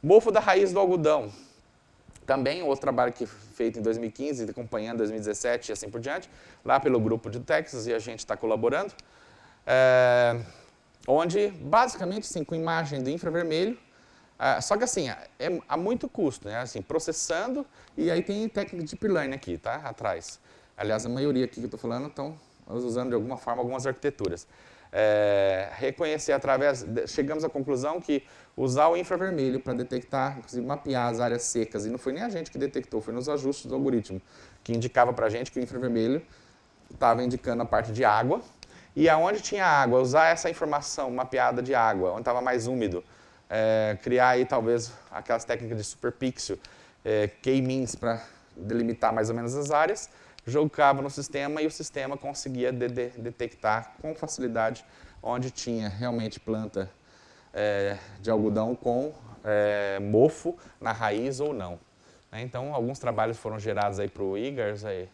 Mofo da raiz do algodão. Também outro trabalho que feito em 2015, acompanhando 2017 e assim por diante, lá pelo grupo de Texas, e a gente está colaborando, onde, basicamente, assim, com imagem do infravermelho, só que assim, há muito custo, né? Assim, processando, e aí tem técnica de Deep Learning aqui, tá? Atrás. Aliás, a maioria aqui que eu estou falando estão usando de alguma forma algumas arquiteturas. Reconhecer chegamos à conclusão que usar o infravermelho para detectar, inclusive mapear as áreas secas, e não foi nem a gente que detectou, foi nos ajustes do algoritmo, que indicava para a gente que o infravermelho estava indicando a parte de água, e aonde tinha água, usar essa informação mapeada de água, onde estava mais úmido, criar aí talvez aquelas técnicas de superpixel, K-means para delimitar mais ou menos as áreas, jogava no sistema e o sistema conseguia detectar com facilidade onde tinha realmente planta de algodão com mofo na raiz ou não. Então, alguns trabalhos foram gerados aí para o IGARS, aí,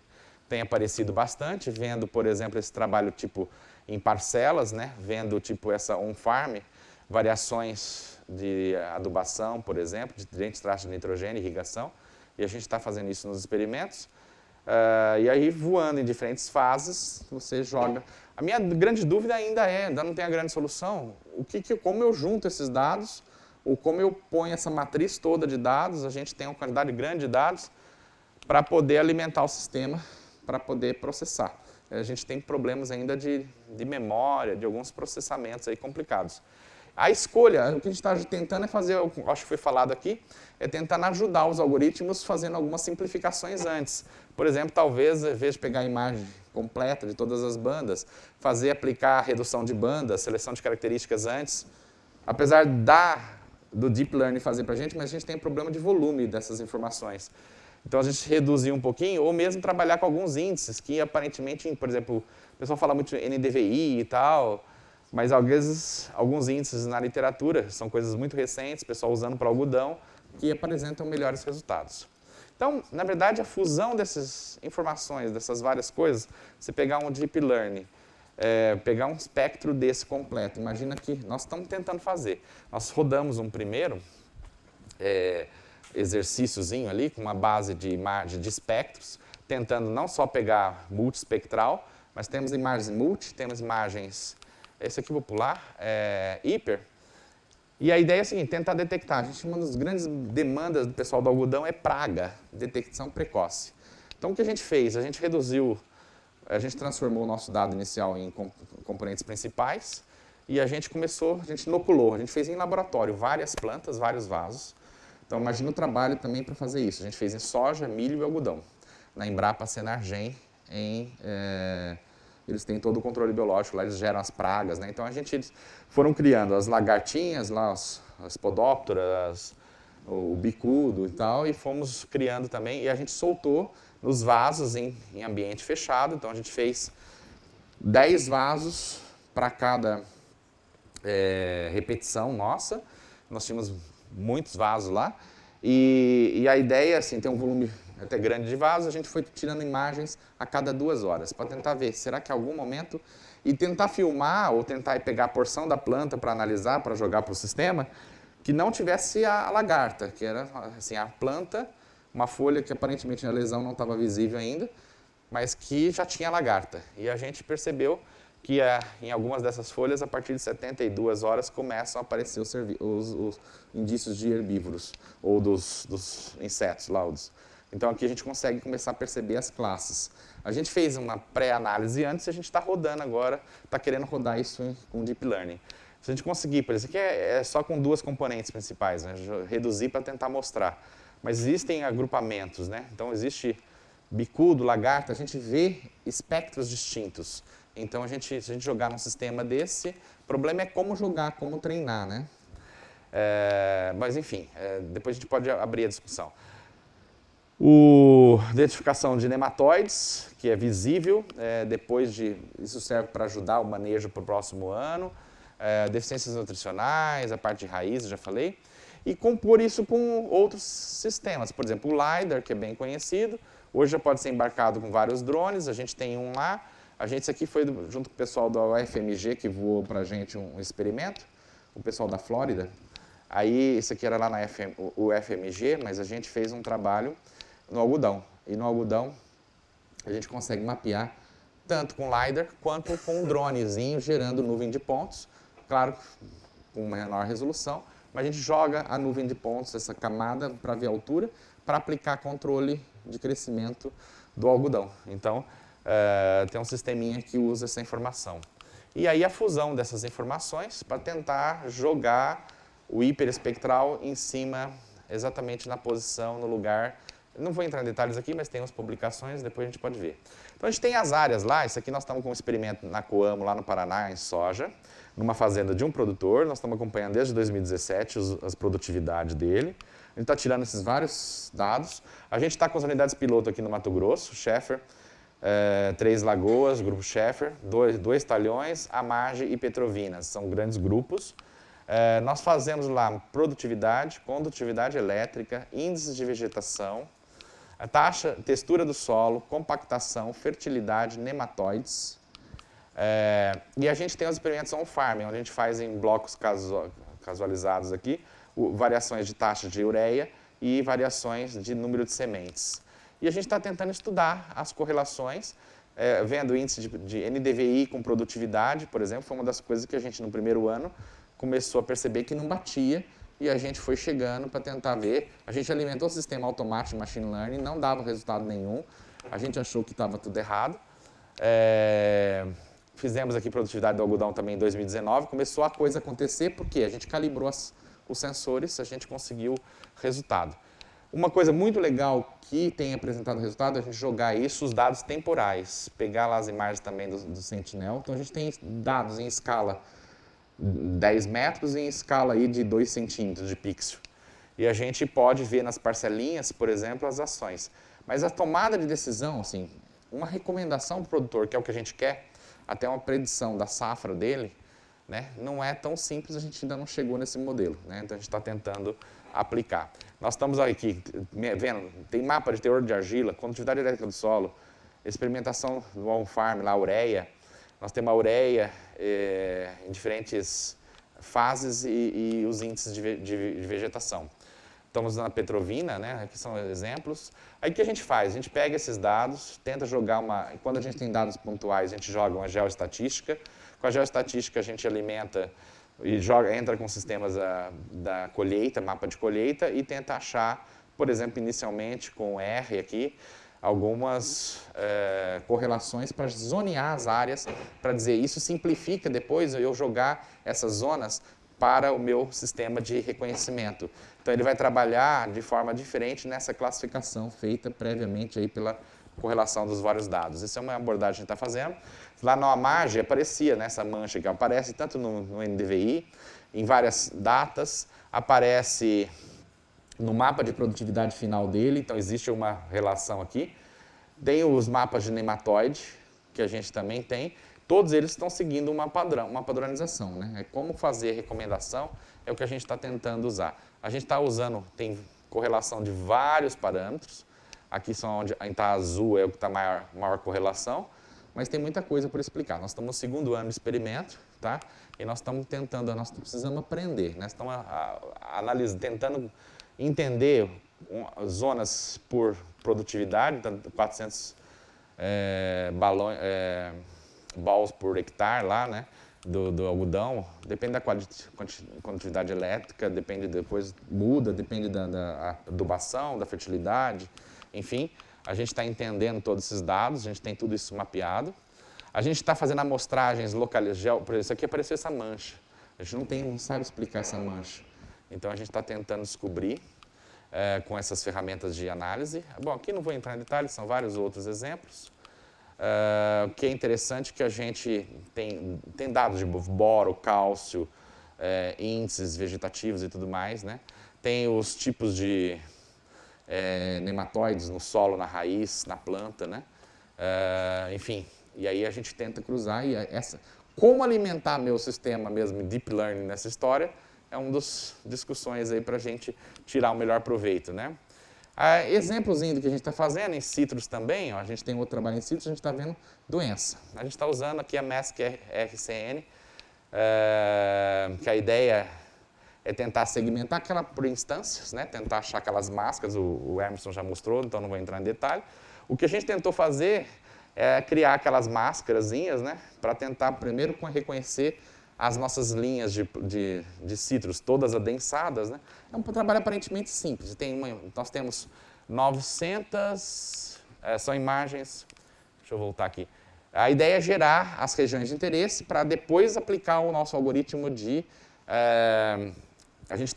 tem aparecido bastante, vendo, por exemplo, esse trabalho tipo em parcelas, né? Vendo tipo essa on-farm, variações de adubação, por exemplo, de diferentes taxas de nitrogênio e irrigação, e a gente está fazendo isso nos experimentos. E aí, voando em diferentes fases, você joga. A minha grande dúvida ainda não tem a grande solução, como eu junto esses dados, ou como eu ponho essa matriz toda de dados, a gente tem uma quantidade grande de dados, para poder alimentar o sistema, para poder processar. A gente tem problemas ainda de memória, de alguns processamentos aí complicados. A escolha, o que a gente está tentando é fazer, acho que foi falado aqui, é tentar ajudar os algoritmos fazendo algumas simplificações antes. Por exemplo, talvez, ao invés de pegar a imagem completa de todas as bandas, aplicar redução de bandas, seleção de características antes. Apesar do Deep Learning fazer para a gente, mas a gente tem problema de volume dessas informações. Então, a gente reduzir um pouquinho, ou mesmo trabalhar com alguns índices, que aparentemente, por exemplo, o pessoal fala muito de NDVI e tal, mas às vezes alguns índices na literatura são coisas muito recentes, o pessoal usando para algodão, que apresentam melhores resultados. Então, na verdade, a fusão dessas informações, dessas várias coisas, você pegar um Deep Learning, pegar um espectro desse completo, imagina que nós estamos tentando fazer. Nós rodamos um primeiro exercíciozinho ali, com uma base de imagem de espectros, tentando não só pegar multiespectral, mas temos imagens multi, temos imagens, esse aqui vou pular, hiper. E a ideia é a seguinte, tentar detectar. Uma das grandes demandas do pessoal do algodão é praga, detecção precoce. Então, o que a gente fez? A gente transformou o nosso dado inicial em componentes principais e a gente inoculou, a gente fez em laboratório várias plantas, vários vasos. Então, imagina o trabalho também para fazer isso. A gente fez em soja, milho e algodão. Na Embrapa Senargem, eles têm todo o controle biológico, lá eles geram as pragas, né? Então, eles foram criando as lagartinhas, lá, as podópteras, o bicudo e tal, e fomos criando também, e a gente soltou nos vasos em ambiente fechado. Então, a gente fez 10 vasos para cada repetição nossa. Nós tínhamos muitos vasos lá, e a ideia, assim, tem um volume até grande de vasos, a gente foi tirando imagens a cada 2 horas, para tentar ver, será que em algum momento, e tentar filmar, ou tentar pegar a porção da planta para analisar, para jogar para o sistema, que não tivesse a lagarta, que era assim, a planta, uma folha que aparentemente a lesão não estava visível ainda, mas que já tinha lagarta. E a gente percebeu que em algumas dessas folhas, a partir de 72 horas, começam a aparecer os indícios de herbívoros, ou dos insetos lá. Então, aqui a gente consegue começar a perceber as classes. A gente fez uma pré-análise antes e a gente está rodando agora, está querendo rodar isso com Deep Learning. Se a gente conseguir, por exemplo, aqui é só com 2 componentes principais, né? Reduzir para tentar mostrar. Mas existem agrupamentos, né? Então, existe bicudo, lagarta, a gente vê espectros distintos. Então, se a gente jogar num sistema desse, o problema é como jogar, como treinar, né? Mas, enfim, depois a gente pode abrir a discussão. Identificação de nematóides, que é visível, isso serve para ajudar o manejo para o próximo ano. Deficiências nutricionais, a parte de raiz, eu já falei. E compor isso com outros sistemas. Por exemplo, o LiDAR, que é bem conhecido, hoje já pode ser embarcado com vários drones, a gente tem um lá. Isso aqui foi junto com o pessoal da UFMG, que voou para a gente um experimento, o pessoal da Flórida. Aí, isso aqui era lá na UFMG, mas a gente fez um trabalho no algodão. E no algodão, a gente consegue mapear tanto com LiDAR quanto com um dronezinho gerando nuvem de pontos. Claro, com menor resolução, mas a gente joga a nuvem de pontos, essa camada, para ver a altura, para aplicar controle de crescimento do algodão. Então, tem um sisteminha que usa essa informação. E aí a fusão dessas informações para tentar jogar o hiperespectral em cima, exatamente na posição, no lugar. Não vou entrar em detalhes aqui, mas tem umas publicações, depois a gente pode ver. Então a gente tem as áreas lá, isso aqui nós estamos com um experimento na Coamo, lá no Paraná, em soja, numa fazenda de um produtor, nós estamos acompanhando desde 2017 as produtividades dele. A gente está tirando esses vários dados. A gente está com as unidades piloto aqui no Mato Grosso, Scheffer, Três Lagoas, Grupo Scheffer, dois Talhões, Amage e Petrovinas, são grandes grupos. Nós fazemos lá produtividade, condutividade elétrica, índices de vegetação, A taxa, textura do solo, compactação, fertilidade, nematóides. E a gente tem os experimentos on-farm, onde a gente faz em blocos casualizados aqui, variações de taxa de ureia e variações de número de sementes. E a gente está tentando estudar as correlações, vendo o índice de NDVI com produtividade, por exemplo, foi uma das coisas que a gente no primeiro ano começou a perceber que não batia, e a gente foi chegando para tentar ver. A gente alimentou o sistema automático de machine learning, não dava resultado nenhum, a gente achou que estava tudo errado. Fizemos aqui produtividade do algodão também em 2019, começou a coisa acontecer porque a gente calibrou os sensores, a gente conseguiu resultado. Uma coisa muito legal que tem apresentado resultado é a gente jogar isso, os dados temporais, pegar lá as imagens também do Sentinel. Então a gente tem dados em escala 10 metros e em escala aí de 2 centímetros de pixel. E a gente pode ver nas parcelinhas, por exemplo, as ações. Mas a tomada de decisão, assim, uma recomendação para o produtor, que é o que a gente quer, até uma predição da safra dele, né, não é tão simples, a gente ainda não chegou nesse modelo. Né, então a gente está tentando aplicar. Nós estamos aqui, vendo, tem mapa de teor de argila, condutividade elétrica do solo, experimentação do on-farm, lá, ureia. Nós temos a ureia em diferentes fases e os índices de vegetação. Estamos na Petrovina, né? Aqui são exemplos. Aí o que a gente faz? A gente pega esses dados, tenta jogar quando a gente tem dados pontuais, a gente joga uma geoestatística. Com a geoestatística a gente alimenta e entra com sistemas da colheita, mapa de colheita, e tenta achar, por exemplo, inicialmente com R aqui, algumas correlações para zonear as áreas, para dizer isso simplifica depois eu jogar essas zonas para o meu sistema de reconhecimento. Então ele vai trabalhar de forma diferente nessa classificação feita previamente aí pela correlação dos vários dados. Essa é uma abordagem que a gente está fazendo. Lá na AMAGE aparecia nessa mancha que aparece tanto no NDVI, em várias datas, aparece no mapa de produtividade final dele, então existe uma relação aqui. Tem os mapas de nematóide, que a gente também tem. Todos eles estão seguindo uma padronização. Né? É como fazer recomendação, é o que a gente está tentando usar. A gente está usando, tem correlação de vários parâmetros. Aqui são onde está azul, é o que está maior correlação. Mas tem muita coisa por explicar. Nós estamos no segundo ano de experimento, tá? E nós estamos tentando, nós precisamos aprender. Nós estamos tentando entender zonas por produtividade, então 400 balls por hectare lá, né, do algodão, depende da quantidade elétrica, depende depois, muda, depende da adubação, da fertilidade, enfim, a gente está entendendo todos esses dados, a gente tem tudo isso mapeado. A gente está fazendo amostragens localizadas, por exemplo, isso aqui apareceu essa mancha, a gente não sabe explicar essa mancha, então a gente está tentando descobrir com essas ferramentas de análise. Bom, aqui não vou entrar em detalhes, são vários outros exemplos. O que é interessante é que a gente tem dados de boro, cálcio, índices vegetativos e tudo mais, né? Tem os tipos de nematóides no solo, na raiz, na planta, né? Enfim, e aí a gente tenta cruzar e como alimentar meu sistema mesmo, deep learning nessa história, é uma das discussões aí para a gente tirar o melhor proveito, né? Exemplozinho do que a gente está fazendo em citros também, ó, a gente tem outro trabalho em citros, a gente está vendo doença. A gente está usando aqui a Mask-RCN, que a ideia é tentar segmentar aquela por instâncias, né? Tentar achar aquelas máscaras, o Emerson já mostrou, então não vou entrar em detalhe. O que a gente tentou fazer é criar aquelas máscarazinhas, né? Para tentar primeiro reconhecer as nossas linhas de citros, todas adensadas, né? É um trabalho aparentemente simples. Nós temos 900, são imagens, deixa eu voltar aqui. A ideia é gerar as regiões de interesse para depois aplicar o nosso algoritmo de... a gente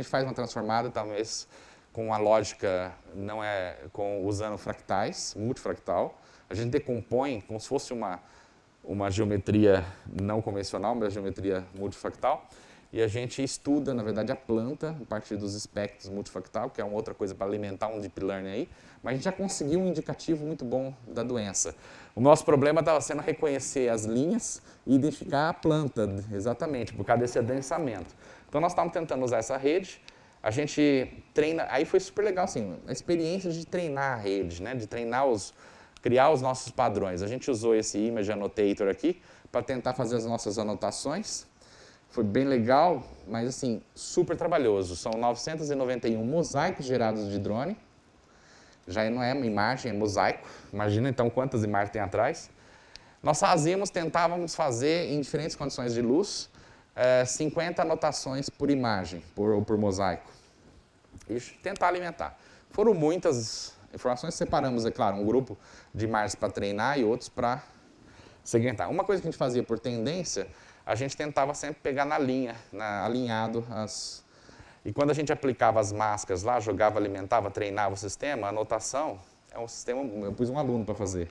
faz uma transformada, talvez, com a lógica, usando fractais, multifractal. A gente decompõe como se fosse uma geometria não convencional, uma geometria multifractal, e a gente estuda, na verdade, a planta a partir dos espectros multifractal, que é uma outra coisa para alimentar um deep learning aí, mas a gente já conseguiu um indicativo muito bom da doença. O nosso problema estava sendo reconhecer as linhas e identificar a planta, exatamente, por causa desse adensamento. Então nós estávamos tentando usar essa rede, a gente treina, aí foi super legal, assim, a experiência de treinar a rede, né? De treinar criar os nossos padrões. A gente usou esse Image Annotator aqui para tentar fazer as nossas anotações. Foi bem legal, mas assim, super trabalhoso. São 991 mosaicos gerados de drone. Já não é uma imagem, é mosaico. Imagina então quantas imagens tem atrás. Nós tentávamos fazer em diferentes condições de luz, 50 anotações por imagem, ou por mosaico. E tentar alimentar. Foram muitas informações, separamos, é claro, um grupo de imagens para treinar e outros para segmentar. Uma coisa que a gente fazia por tendência, a gente tentava sempre pegar na linha, alinhado E quando a gente aplicava as máscaras lá, jogava, alimentava, treinava o sistema, a anotação, é um sistema, eu pus um aluno para fazer.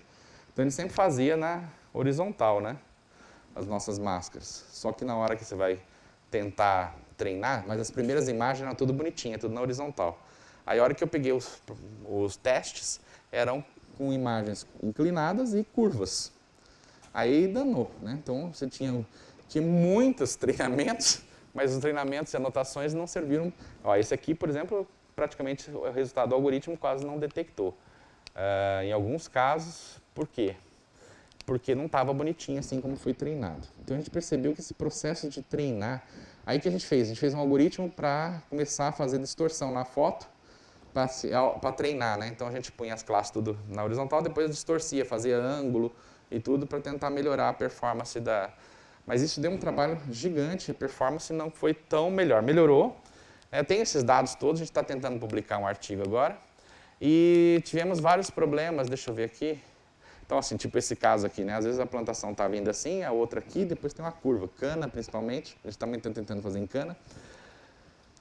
Então ele sempre fazia na horizontal, né? As nossas máscaras. Só que na hora que você vai tentar treinar, mas as primeiras imagens eram tudo bonitinha, tudo na horizontal. Aí a hora que eu peguei os testes, eram com imagens inclinadas e curvas. Aí danou, né? Então você tinha muitos treinamentos, mas os treinamentos e anotações não serviram. Ó, esse aqui, por exemplo, praticamente o resultado do algoritmo quase não detectou. Em alguns casos, por quê? Porque não estava bonitinho assim como foi treinado. Então a gente percebeu que esse processo de treinar, aí o que a gente fez? A gente fez um algoritmo para começar a fazer distorção na foto, para treinar, né? Então a gente punha as classes tudo na horizontal, depois distorcia, fazia ângulo e tudo para tentar melhorar a performance Mas isso deu um trabalho gigante, a performance não foi tão melhor. Melhorou, tem esses dados todos, a gente está tentando publicar um artigo agora. E tivemos vários problemas, deixa eu ver aqui. Então, assim, tipo esse caso aqui, né? Às vezes a plantação está vindo assim, a outra aqui, depois tem uma curva. Cana, principalmente, a gente também está tentando fazer em cana.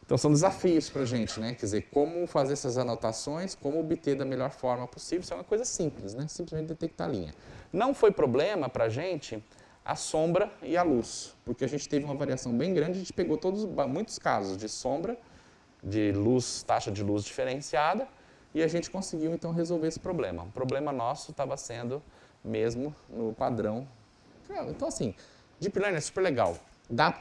Então, são desafios para a gente, né? Quer dizer, como fazer essas anotações, como obter da melhor forma possível. Isso é uma coisa simples, né? Simplesmente detectar a linha. Não foi problema para a gente a sombra e a luz, porque a gente teve uma variação bem grande, a gente pegou muitos casos de sombra, de luz, taxa de luz diferenciada, e a gente conseguiu, então, resolver esse problema. O problema nosso estava sendo mesmo no padrão. Então, assim, Deep Learning é super legal.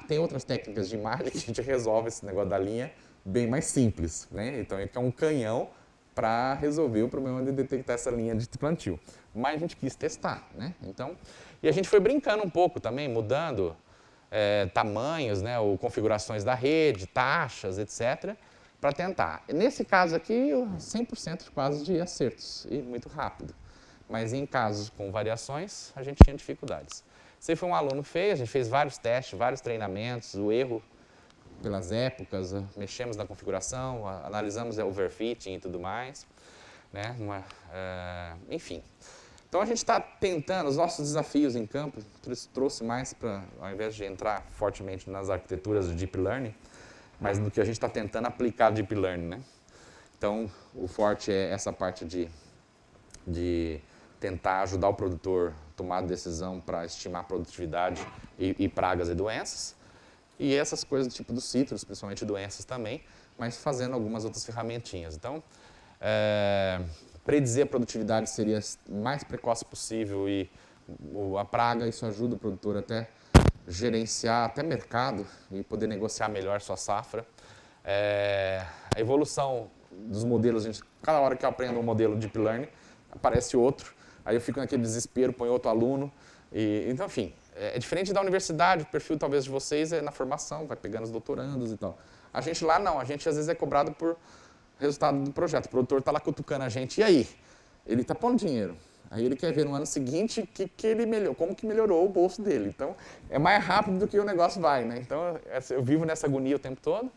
Tem outras técnicas de imagem que a gente resolve esse negócio da linha bem mais simples, né? Então, é um canhão para resolver o problema de detectar essa linha de plantio. Mas a gente quis testar, né? Então, e a gente foi brincando um pouco também, mudando tamanhos, né, ou configurações da rede, taxas, etc., para tentar. Nesse caso aqui, 100% quase de acertos, e muito rápido. Mas em casos com variações, a gente tinha dificuldades. Isso aí foi um aluno que fez, a gente fez vários testes, vários treinamentos, o erro pelas épocas, mexemos na configuração, analisamos o overfitting e tudo mais, né? Enfim. Então a gente está tentando, os nossos desafios em campo, trouxe mais para, ao invés de entrar fortemente nas arquiteturas de Deep Learning, mas no que a gente está tentando aplicar Deep Learning, né? Então o forte é essa parte de tentar ajudar o produtor a tomar decisão para estimar produtividade e pragas e doenças. E essas coisas do tipo dos citros, principalmente doenças também, mas fazendo algumas outras ferramentinhas. Então, predizer a produtividade seria o mais precoce possível e a praga, isso ajuda o produtor até gerenciar até mercado e poder negociar melhor sua safra. A evolução dos modelos, cada hora que eu aprendo um modelo de Deep Learning, aparece outro, aí eu fico naquele desespero, põe outro aluno. Então, enfim, é diferente da universidade, o perfil talvez de vocês é na formação, vai pegando os doutorandos e tal. A gente lá não, a gente às vezes é cobrado por resultado do projeto. O produtor está lá cutucando a gente, e aí? Ele está pondo dinheiro. Aí ele quer ver no ano seguinte como que melhorou o bolso dele. Então, é mais rápido do que o negócio vai, né? Então, eu vivo nessa agonia o tempo todo.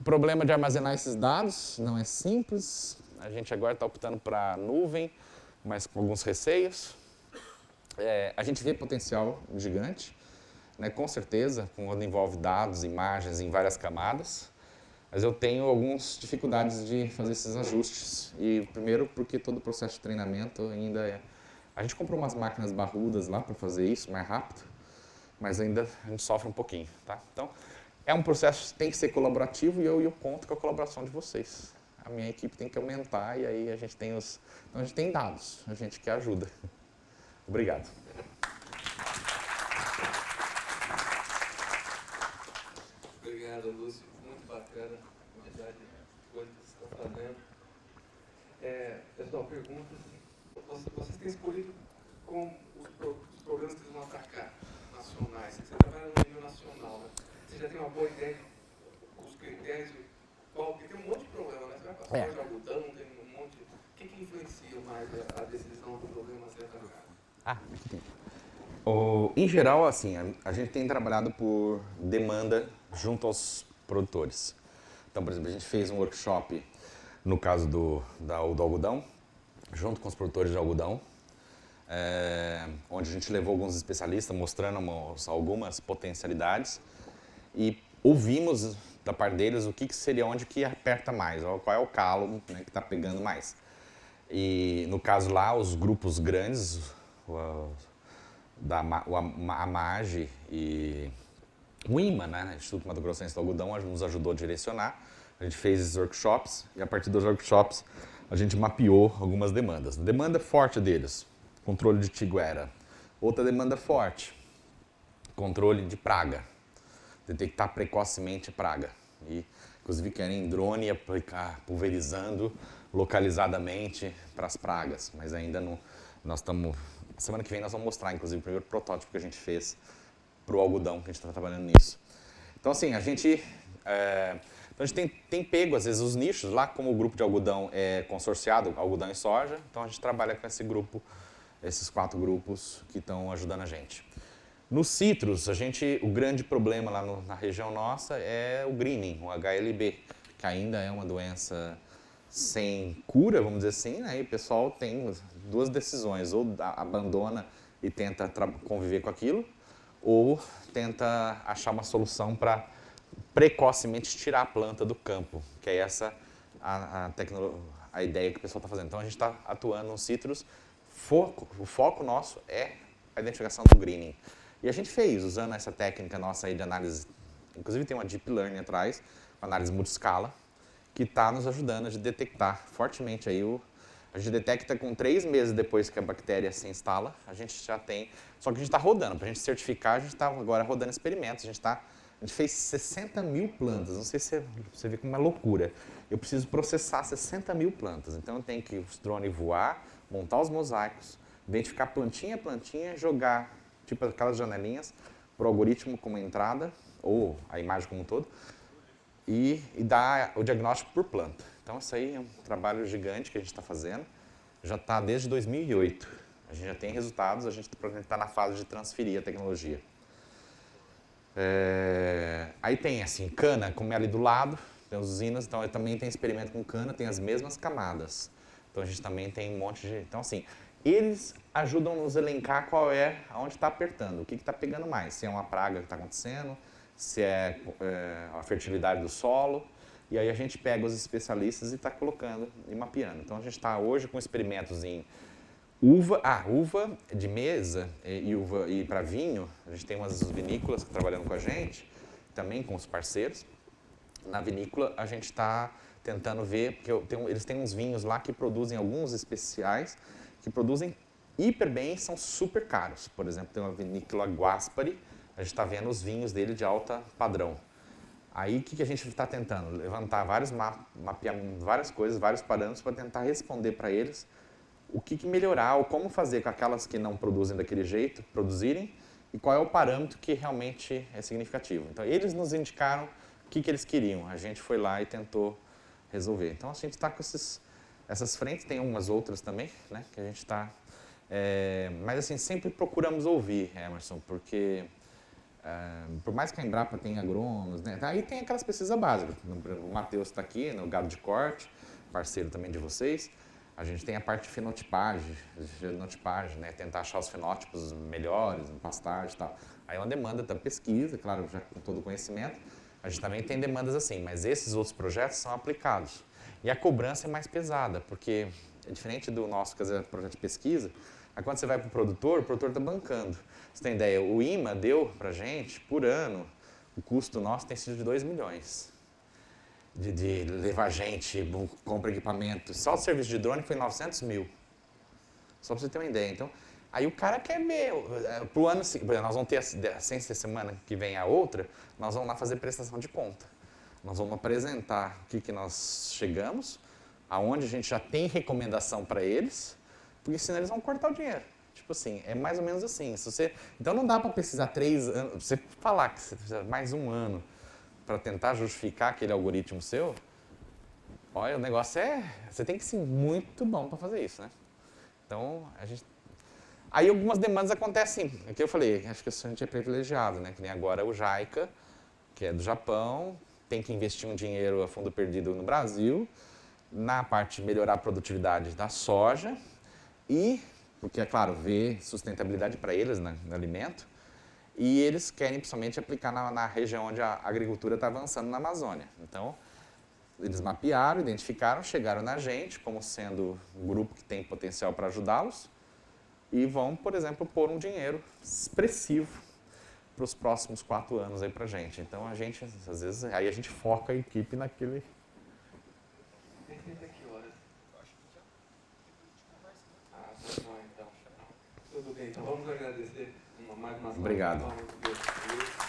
O problema de armazenar esses dados não é simples. A gente agora está optando para nuvem, mas com alguns receios. A gente vê potencial gigante, né? Com certeza, quando envolve dados, imagens em várias camadas. Mas eu tenho algumas dificuldades de fazer esses ajustes. E primeiro porque todo o processo de treinamento ainda A gente comprou umas máquinas barrudas lá para fazer isso mais rápido, mas ainda a gente sofre um pouquinho, tá? Então, é um processo que tem que ser colaborativo e eu conto com a colaboração de vocês. A minha equipe tem que aumentar e aí a gente tem Então, a gente tem dados, a gente que ajuda. Obrigado. Obrigado, Lúcio. Muito bacana. quantidade de coisas que vocês estão fazendo. Pessoal, pergunta assim, vocês têm escolhido com os programas que vocês vão atacar, nacionais, você trabalha no nível nacional, né? Você já tem uma boa ideia dos critérios, porque tem um monte de problema, né? Você vai passar de algodão, tem um monte. O que influencia mais a decisão do programa a ser atacado? Aqui tem. Em geral, assim, a gente tem trabalhado por demanda junto aos produtores. Então, por exemplo, a gente fez um workshop, no caso do algodão, junto com os produtores de algodão, onde a gente levou alguns especialistas mostrando algumas potencialidades e ouvimos da parte deles o que seria, onde que aperta mais, qual é o calo, né, que está pegando mais. E no caso lá, os grupos grandes, a MAGE e o IMA, né, Instituto Mato Grossense do Algodão, nos ajudou a direcionar. A gente fez esses workshops e a partir dos workshops a gente mapeou algumas demandas. Demanda forte deles, controle de tiguera. Outra demanda forte, controle de praga, detectar precocemente praga. E, inclusive querem drone aplicar pulverizando localizadamente para as pragas, mas ainda não. Nós estamos. Semana que vem nós vamos mostrar, inclusive, o primeiro protótipo que a gente fez para o algodão, que a gente está trabalhando nisso. Então, assim, a gente tem pego, às vezes, os nichos. Lá, como o grupo de algodão é consorciado, algodão e soja, então a gente trabalha com esse grupo, esses 4 grupos que estão ajudando a gente. Nos citros, o grande problema lá na região nossa é o greening, o HLB, que ainda é uma doença sem cura, vamos dizer assim, né? E o pessoal tem 2 decisões, ou abandona e tenta conviver com aquilo, ou tenta achar uma solução para precocemente tirar a planta do campo, que é essa a ideia que o pessoal está fazendo. Então a gente está atuando nos citros, o foco nosso é a identificação do greening. E a gente fez, usando essa técnica nossa aí de análise, inclusive tem uma deep learning atrás, uma análise multiscala, que está nos ajudando a detectar fortemente aí a gente detecta com 3 meses depois que a bactéria se instala, a gente já tem, só que a gente está rodando, para a gente certificar, a gente está agora rodando experimentos, a gente fez 60 mil plantas, não sei se você vê como é uma loucura. Eu preciso processar 60 mil plantas, então eu tenho que os drones voar, montar os mosaicos, identificar plantinha a plantinha, jogar tipo aquelas janelinhas para o algoritmo como entrada, ou a imagem como um todo, e dar o diagnóstico por planta. Então isso aí é um trabalho gigante que a gente está fazendo, já está desde 2008. A gente já tem resultados, a gente está na fase de transferir a tecnologia. Aí tem assim, cana, como é ali do lado, tem as usinas, então também tem experimento com cana, tem as mesmas camadas. Então a gente também tem um monte de... Então assim, eles ajudam nos elencar aonde está apertando, o que está pegando mais, se é uma praga que está acontecendo, se é a fertilidade do solo, e aí a gente pega os especialistas e está colocando e mapeando. Então a gente está hoje com experimentos em uva de mesa e para vinho, a gente tem umas vinícolas trabalhando com a gente, também com os parceiros. Na vinícola a gente está tentando ver, porque eles têm uns vinhos lá que produzem alguns especiais, que produzem hiper bem e são super caros. Por exemplo, tem uma vinícola Guaspari, a gente está vendo os vinhos dele de alta padrão. Aí o que a gente está tentando? Levantar mapear várias coisas, vários parâmetros para tentar responder para eles o que melhorar ou como fazer com aquelas que não produzem daquele jeito, produzirem, e qual é o parâmetro que realmente é significativo. Então eles nos indicaram o que eles queriam, a gente foi lá e tentou resolver. Então a gente está com essas frentes, tem umas outras também, né, que a gente está... mas assim, sempre procuramos ouvir, Emerson, porque... por mais que a Embrapa tenha agrônomos, né, aí tem aquelas pesquisas básicas. O Matheus está aqui, no gado de corte, parceiro também de vocês. A gente tem a parte de fenotipagem, né, tentar achar os fenótipos melhores, em pastagem e tal. Aí é uma demanda da pesquisa, claro, já com todo o conhecimento. A gente também tem demandas assim, mas esses outros projetos são aplicados. E a cobrança é mais pesada, porque é diferente do nosso, quer dizer, projeto de pesquisa. Aí quando você vai para o produtor está bancando. Você tem ideia, o IMA deu para a gente, por ano, o custo nosso tem sido de 2 milhões. De levar gente, compra equipamento. Só o serviço de drone foi 900 mil. Só para você ter uma ideia. Então, aí o cara quer ver. Pro ano seguinte, nós vamos ter, sem ser semana que vem a outra, nós vamos lá fazer prestação de conta. Nós vamos apresentar o que nós chegamos, aonde a gente já tem recomendação para eles, porque senão eles vão cortar o dinheiro. Tipo assim, é mais ou menos assim. Então não dá para precisar 3 anos, você falar que você precisa mais 1 ano para tentar justificar aquele algoritmo seu, olha, o negócio você tem que ser muito bom para fazer isso, né? Então, aí algumas demandas acontecem, aqui eu falei, acho que a gente é privilegiado, né? Que nem agora o JICA, que é do Japão, tem que investir um dinheiro a fundo perdido no Brasil, na parte de melhorar a produtividade da soja e, porque é claro, ver sustentabilidade para eles no alimento, e eles querem principalmente aplicar na região onde a agricultura está avançando na Amazônia. Então, eles mapearam, identificaram, chegaram na gente como sendo um grupo que tem potencial para ajudá-los e vão, por exemplo, pôr um dinheiro expressivo para os próximos 4 anos aí para a gente. Então, a gente, às vezes, aí a gente foca a equipe naquele... Tem tempo aqui, horas? Então. Tudo bem, então vamos agradecer mais uma Obrigado. salva de palmas.